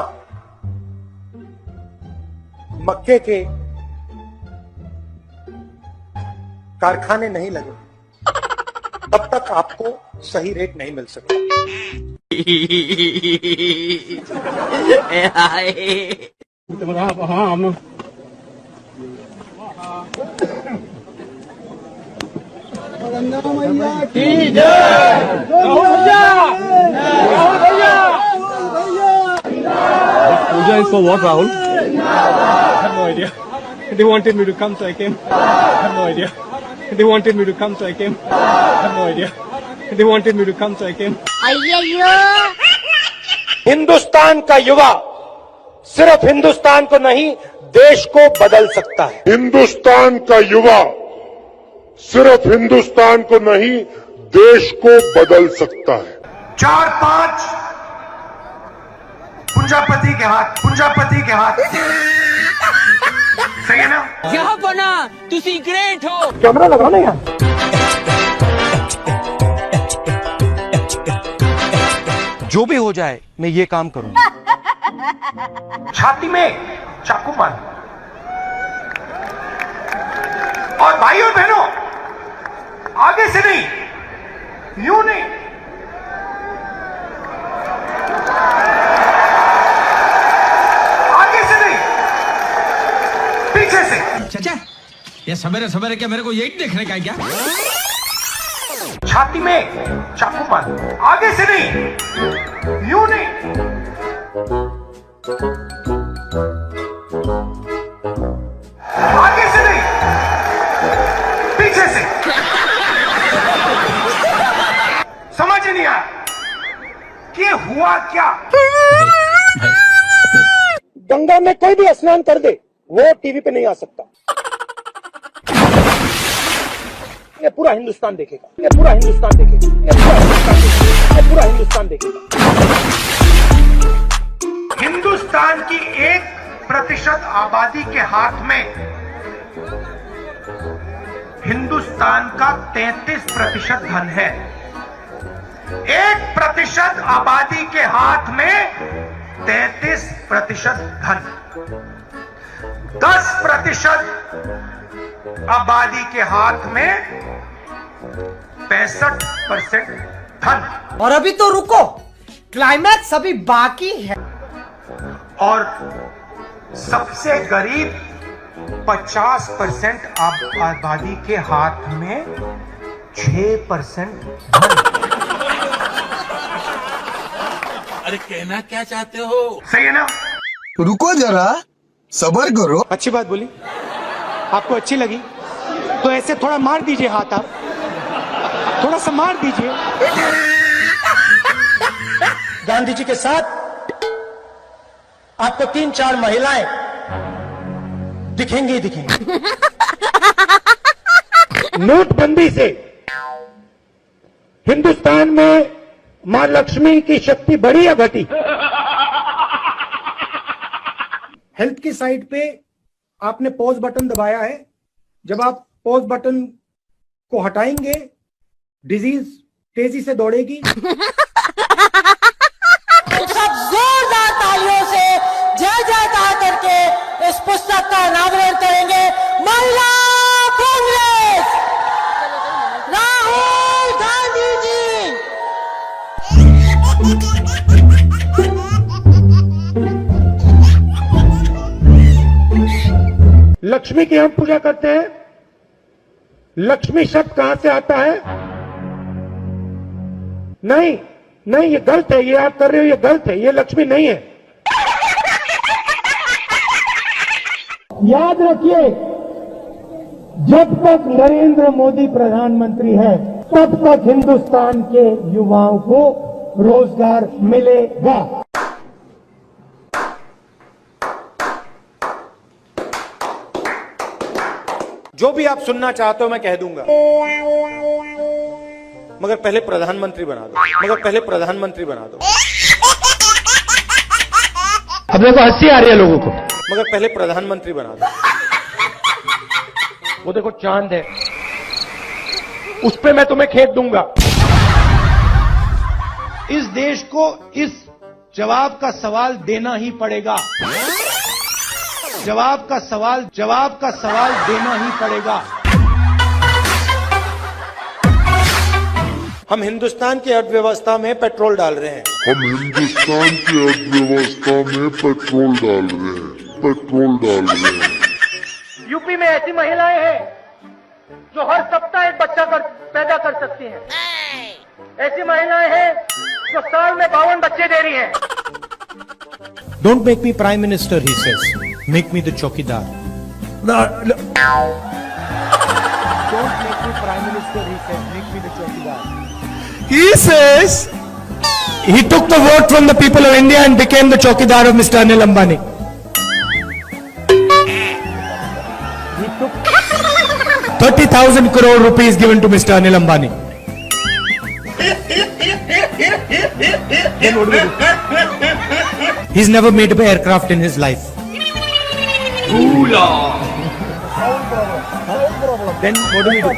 मक्के के कारखाने नहीं लगेंगे, तब तक आपको सही रेट नहीं मिल सकता। Puja is for what, Rahul? I have no idea. They wanted me to come, so I came. I have no idea. They wanted me to come, so I came. I have no idea. They wanted me to come, so I came. Hindustan का युवा सिर्फ हिंदुस्तान को नहीं, देश को बदल सकता है। हिंदुस्तान का युवा सिर्फ हिंदुस्तान को नहीं, देश को बदल सकता है। 4-5 पूंजापति के हाथ सही है ना? यहाँ बना तुसी ग्रेट हो। कैमरा लगाओ ना यार। जो भी हो जाए मैं ये काम करूंगा। छाती में चाकू मार, और भाई और बहनों, आगे से नहीं, यूं नहीं, आगे से नहीं, पीछे से। चाचा, ये सवेरे सवेरे क्या मेरे को यही देखने का है क्या? छाती में चाकू मार, आगे से नहीं, यूं नहीं, आगे से नहीं, पीछे से। समझ नहीं आया कि हुआ क्या? गंगा में कोई भी स्नान कर दे, वो टीवी पे नहीं आ सकता। ये पूरा हिंदुस्तान देखेगा, ये पूरा हिंदुस्तान देखेगा, ये पूरा हिंदुस्तान देखेगा, ये पूरा हिंदुस्तान देखेगा। हिंदुस्तान की 1% आबादी के हाथ में हिंदुस्तान का 33% धन है। 1% आबादी के हाथ में 33% धन, 10% आबादी के हाथ में 65% धन। और अभी तो रुको, क्लाइमैक्स अभी बाकी है। और सबसे गरीब 50% आबादी के हाथ में 6% अरे कहना क्या चाहते हो? सही है ना? रुको जरा, सबर करो। अच्छी बात बोली, आपको अच्छी लगी तो ऐसे थोड़ा मार दीजिए हाथ, आप थोड़ा सा मार दीजिए। गांधी जी के साथ आपको 3-4 महिलाएं दिखेंगी ही दिखेंगी। नोटबंदी से हिंदुस्तान में मां लक्ष्मी की शक्ति बढ़ी या घटी? हेल्थ की साइड पे आपने पॉज बटन दबाया है, जब आप पॉज बटन को हटाएंगे डिजीज तेजी से दौड़ेगी। सब जोरदार तालियों से जय जयकार करके इस पुस्तक का अनावरण करेंगे। महिला कांग्रेस, राहुल गांधी जी। लक्ष्मी की हम पूजा करते हैं। लक्ष्मी शब्द कहां से आता है? नहीं नहीं, ये गलत है, ये आप कर रहे हो, ये गलत है, ये लक्ष्मी नहीं है। याद रखिए, जब तक नरेंद्र मोदी प्रधानमंत्री है तब तक हिंदुस्तान के युवाओं को रोजगार मिलेगा। जो भी आप सुनना चाहते हो मैं कह दूंगा, मगर पहले प्रधानमंत्री बना दो, मगर पहले प्रधानमंत्री बना दो। अब देखो हंसी आ रही है लोगों को, मगर पहले प्रधानमंत्री बना दो। वो देखो चांद है, उस पे मैं तुम्हें खेत दूंगा। इस देश को इस जवाब का सवाल देना ही पड़ेगा। जवाब का सवाल देना ही पड़ेगा। हम हिंदुस्तान की अर्थव्यवस्था में पेट्रोल डाल रहे हैं। हम हिंदुस्तान की अर्थव्यवस्था में पेट्रोल डाल रहे हैं। यूपी में ऐसी महिलाएं हैं जो हर सप्ताह एक बच्चा पैदा कर सकती हैं। ऐसी महिलाएं हैं जो साल में 52 बच्चे दे रही हैं। Don't make me prime minister, he says. Make me the chowkidar. Don't make me prime minister, he says. Make me the chowkidar. He says he took the vote from the people of India and became the chowkidar of Mr. Anil Ambani. He took 30,000 crore rupees given to Mr. Anil Ambani. Then what do we do? He's never made an aircraft in his life. Then what do we do?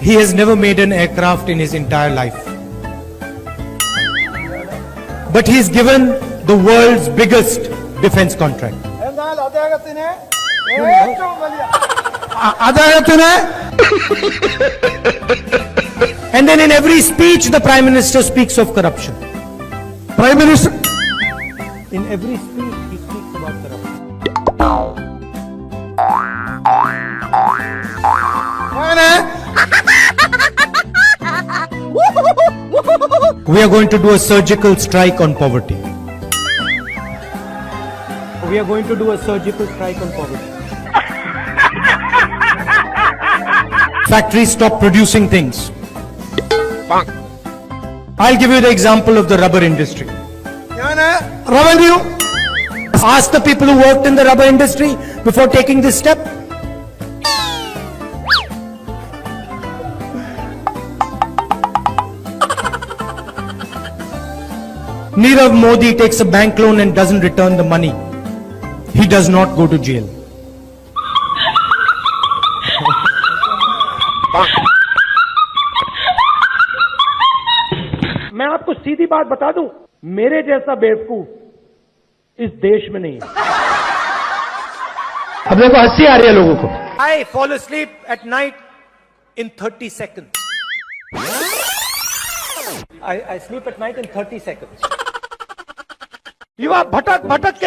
He has never made an aircraft in his entire life. But he's given the world's biggest defense contract. And then in every speech the Prime Minister speaks of corruption. Prime Minister, in every speech he speaks about corruption. We are going to do a surgical strike on poverty. We are going to do a surgical strike on poverty. Factories stop producing things. I'll give you the example of the rubber industry. Revenue. Ask the people who worked in the rubber industry before taking this step. Nirav Modi takes a bank loan and doesn't return the money. He does not go to jail. मैं आपको सीधी बात बता दूं, मेरे जैसा बेवकूफ इस देश में नहीं है। अब देखो हंसी आ रही है लोगों को। I fall asleep at night in 30 seconds. I sleep at night in 30 seconds. युवा भटक भटक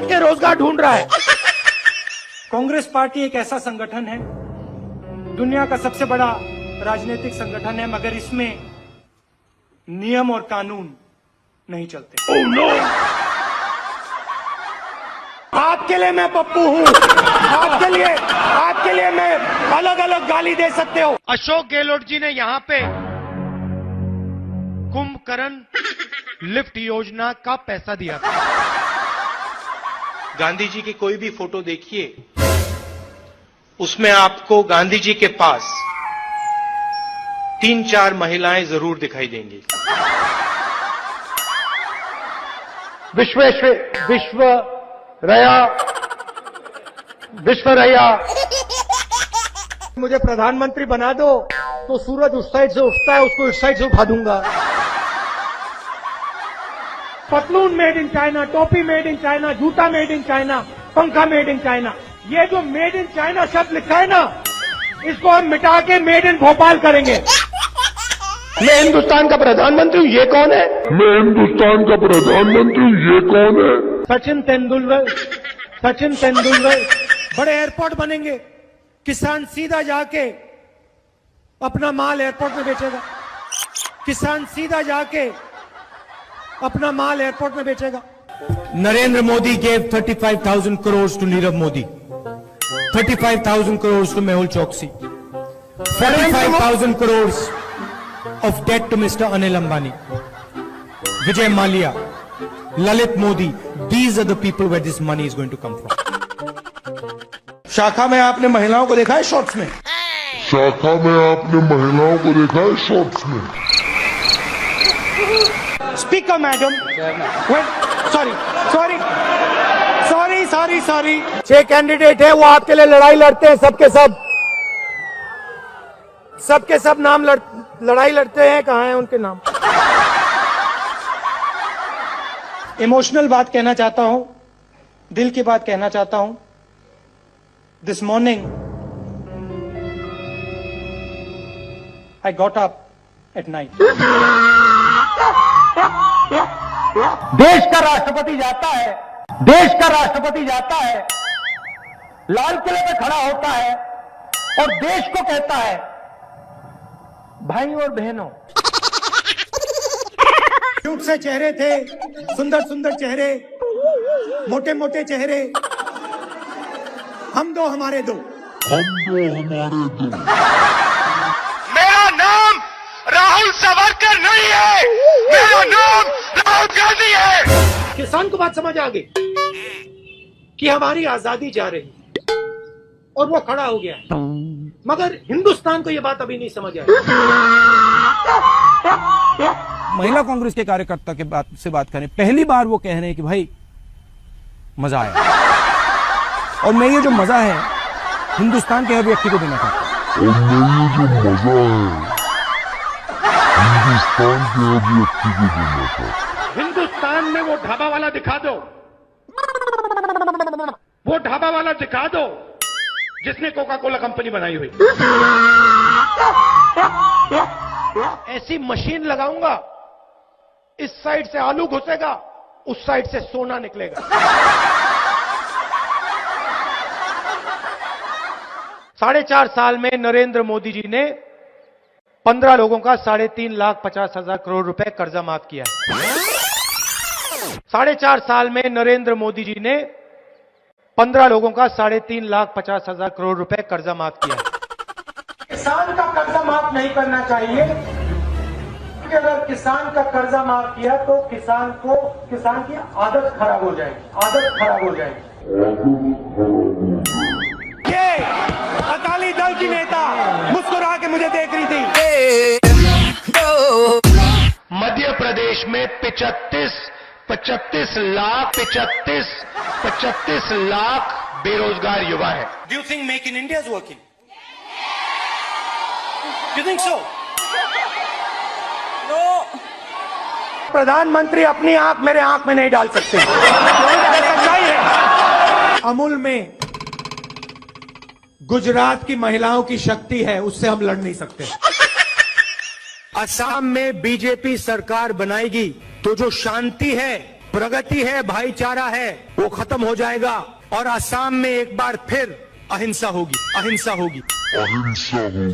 के रोजगार ढूंढ रहा है। कांग्रेस पार्टी एक ऐसा संगठन है, दुनिया का सबसे बड़ा राजनीतिक संगठन है, मगर इसमें नियम और कानून नहीं चलते। Oh, no! आपके लिए मैं पप्पू हूं, आपके लिए मैं अलग अलग गाली दे सकते हो। अशोक गहलोत जी ने यहां पे कुंभकर्ण लिफ्ट योजना का पैसा दिया था। गांधी जी की कोई भी फोटो देखिए, उसमें आपको गांधी जी के पास 3-4 महिलाएं जरूर दिखाई देंगी। विश्वरया मुझे प्रधानमंत्री बना दो तो सूरज उस साइड से उठता है, उसको इस साइड से उठा दूंगा। पतलून मेड इन चाइना, टोपी मेड इन चाइना, जूता मेड इन चाइना, पंखा मेड इन चाइना। ये जो मेड इन चाइना शब्द लिखा है ना, इसको हम मिटा के मेड इन भोपाल करेंगे। मैं हिंदुस्तान का प्रधानमंत्री हूँ, ये कौन है? मैं हिंदुस्तान का प्रधानमंत्री हूँ, ये कौन है? सचिन तेंदुलकर बड़े एयरपोर्ट बनेंगे, किसान सीधा जाके अपना माल एयरपोर्ट में बेचेगा, किसान सीधा जाके अपना माल एयरपोर्ट में बेचेगा। Narendra Modi gave 35,000 crores to Nirav Modi, 35,000 crores to Mehul Choksi, 45,000 crores of debt to Mr. Anil Ambani, Vijay Mallya, Lalit Modi. These are the people where this money is going to come from. शाखा में आपने महिलाओं को देखा है shorts में? शाखा में आपने महिलाओं को देखा है शॉर्ट्स में? स्पीकर मैडम, सॉरी 6 कैंडिडेट है, वो आपके लिए लड़ाई लड़ते हैं, सबके सब नाम लड़ाई लड़ते हैं। कहाँ है उनके नाम? इमोशनल बात कहना चाहता हूं, दिल की बात कहना चाहता हूं। This morning I got up at night. देश का राष्ट्रपति जाता है, लाल किले पे खड़ा होता है और देश को कहता है, भाई और बहनों, क्यूट से चेहरे थे, सुंदर चेहरे, मोटे चेहरे, हम दो हमारे दो। मेरा नाम राहुल सावरकर नहीं है, मेरा नाम राहुल गांधी है। किसान को बात समझ आ गई कि हमारी आजादी जा रही और वो खड़ा हो गया, मगर हिंदुस्तान को ये बात अभी नहीं समझ आई। महिला कांग्रेस के कार्यकर्ता के से बात करें, पहली बार वो कह रहे हैं कि भाई मजा आया, और मैं ये जो मजा है हिंदुस्तान के हर व्यक्ति को देना चाहता हूं। हिंदुस्तान में वो ढाबा वाला दिखा दो, जिसने कोका कोला कंपनी बनाई हुई। ऐसी मशीन लगाऊंगा, इस साइड से आलू घुसेगा, उस साइड से सोना निकलेगा। 4.5 साल में नरेंद्र मोदी जी ने 15 लोगों का 3,50,000 करोड़ रुपए कर्जा माफ किया। 4.5 साल में नरेंद्र मोदी जी ने 15 लोगों का 3,50,000 करोड़ रुपए कर्जा माफ किया। किसान का कर्जा माफ नहीं करना चाहिए, क्योंकि अगर किसान का कर्जा माफ किया तो किसान की आदत खराब हो जाएगी। ये अकाली दल की नेता मुस्कुरा के मुझे देख रही थी। मध्य प्रदेश में 35 लाख बेरोजगार युवा है। Do you think make in India is working? Do you think so? प्रधानमंत्री अपनी आंख मेरे आंख में नहीं डाल सकते। सच्चाई है। अमूल में गुजरात की महिलाओं की शक्ति है, उससे हम लड़ नहीं सकते। असम में बीजेपी सरकार बनाएगी तो जो शांति है, प्रगति है, भाईचारा है, वो खत्म हो जाएगा और असम में एक बार फिर अहिंसा होगी, अहिंसा होगी, अहिंसा होगी।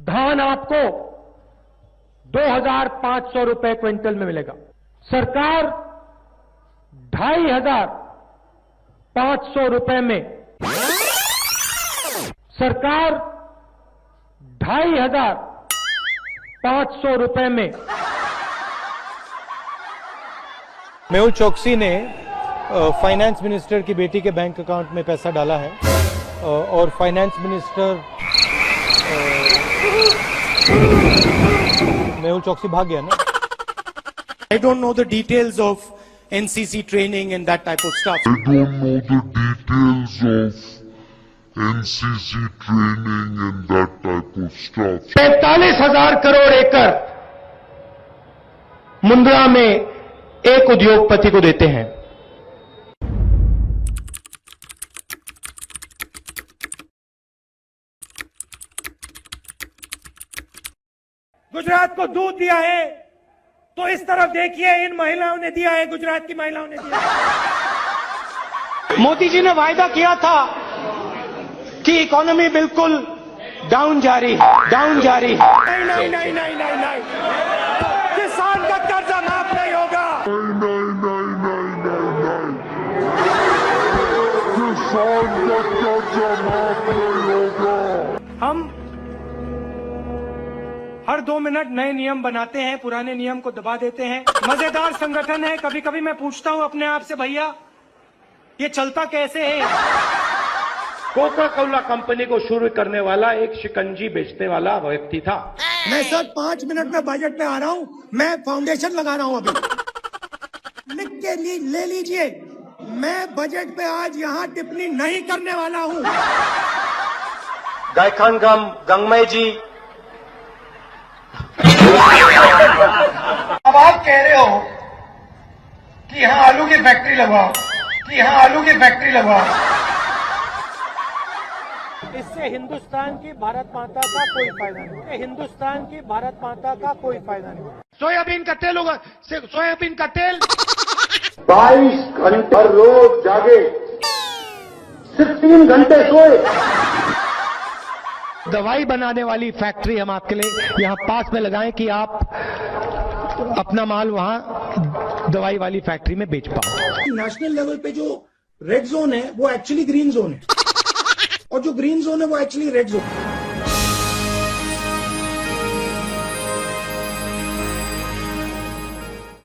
धान आपको 2,500 रुपए क्विंटल में मिलेगा। सरकार 2,500 रुपए में, सरकार 2,500 रुपए में। मेहुल चोकसी ने फाइनेंस मिनिस्टर की बेटी के बैंक अकाउंट में पैसा डाला है और फाइनेंस मिनिस्टर मेहुल चोकसी भाग गया ना। I don't know the details of NCC training and that type of stuff. I don't know the details of NCC training and that type of stuff. 45,000 crore एकड़ मुंद्रा में एक उद्योगपति को देते हैं। गुजरात को दूध दिया है तो इस तरफ देखिए, इन महिलाओं ने दिया है, गुजरात की महिलाओं ने दिया है। मोदी जी ने वायदा किया था कि इकोनॉमी बिल्कुल डाउन जा रही है, डाउन जा रही है। नहीं नहीं नहीं नहीं नहीं नहीं, किसान का कर्जा माफ नहीं होगा। नहीं नहीं नहीं नहीं नहीं नहीं, किसान का कर्जा माफ नहीं होगा। हम हर 2 मिनट नए नियम बनाते हैं, पुराने नियम को दबा देते हैं। मजेदार संगठन है। कभी कभी मैं पूछता हूं अपने आप से, भैया ये चलता कैसे है? कोका कोला कंपनी को शुरू करने वाला एक शिकंजी बेचने वाला व्यक्ति था। मैं सर 5 मिनट में बजट में आ रहा हूं, मैं फाउंडेशन लगा रहा हूं अभी। लिख के ले लीजिए, मैं बजट पे आज यहां टिप्पणी नहीं करने वाला हूं। गायखान गंगमय जी, अब आप कह रहे हो कि यहां आलू की फैक्ट्री लगवाओ, कि यहां आलू की फैक्ट्री लगवाओ। इससे हिंदुस्तान की भारत माता का कोई फायदा नहीं, हिंदुस्तान की भारत माता का कोई फायदा नहीं। सोयाबीन का तेल होगा, सोयाबीन का तेल 22 घंटे हर रोज जागे, सिर्फ 3 घंटे सोए। दवाई बनाने वाली फैक्ट्री हम आपके लिए यहां पास में लगाएं कि आप अपना माल वहां दवाई वाली फैक्ट्री में बेच पाओ। नेशनल लेवल पे जो रेड जोन है वो एक्चुअली ग्रीन जोन है और जो ग्रीन जोन है वो एक्चुअली रेड जोन है।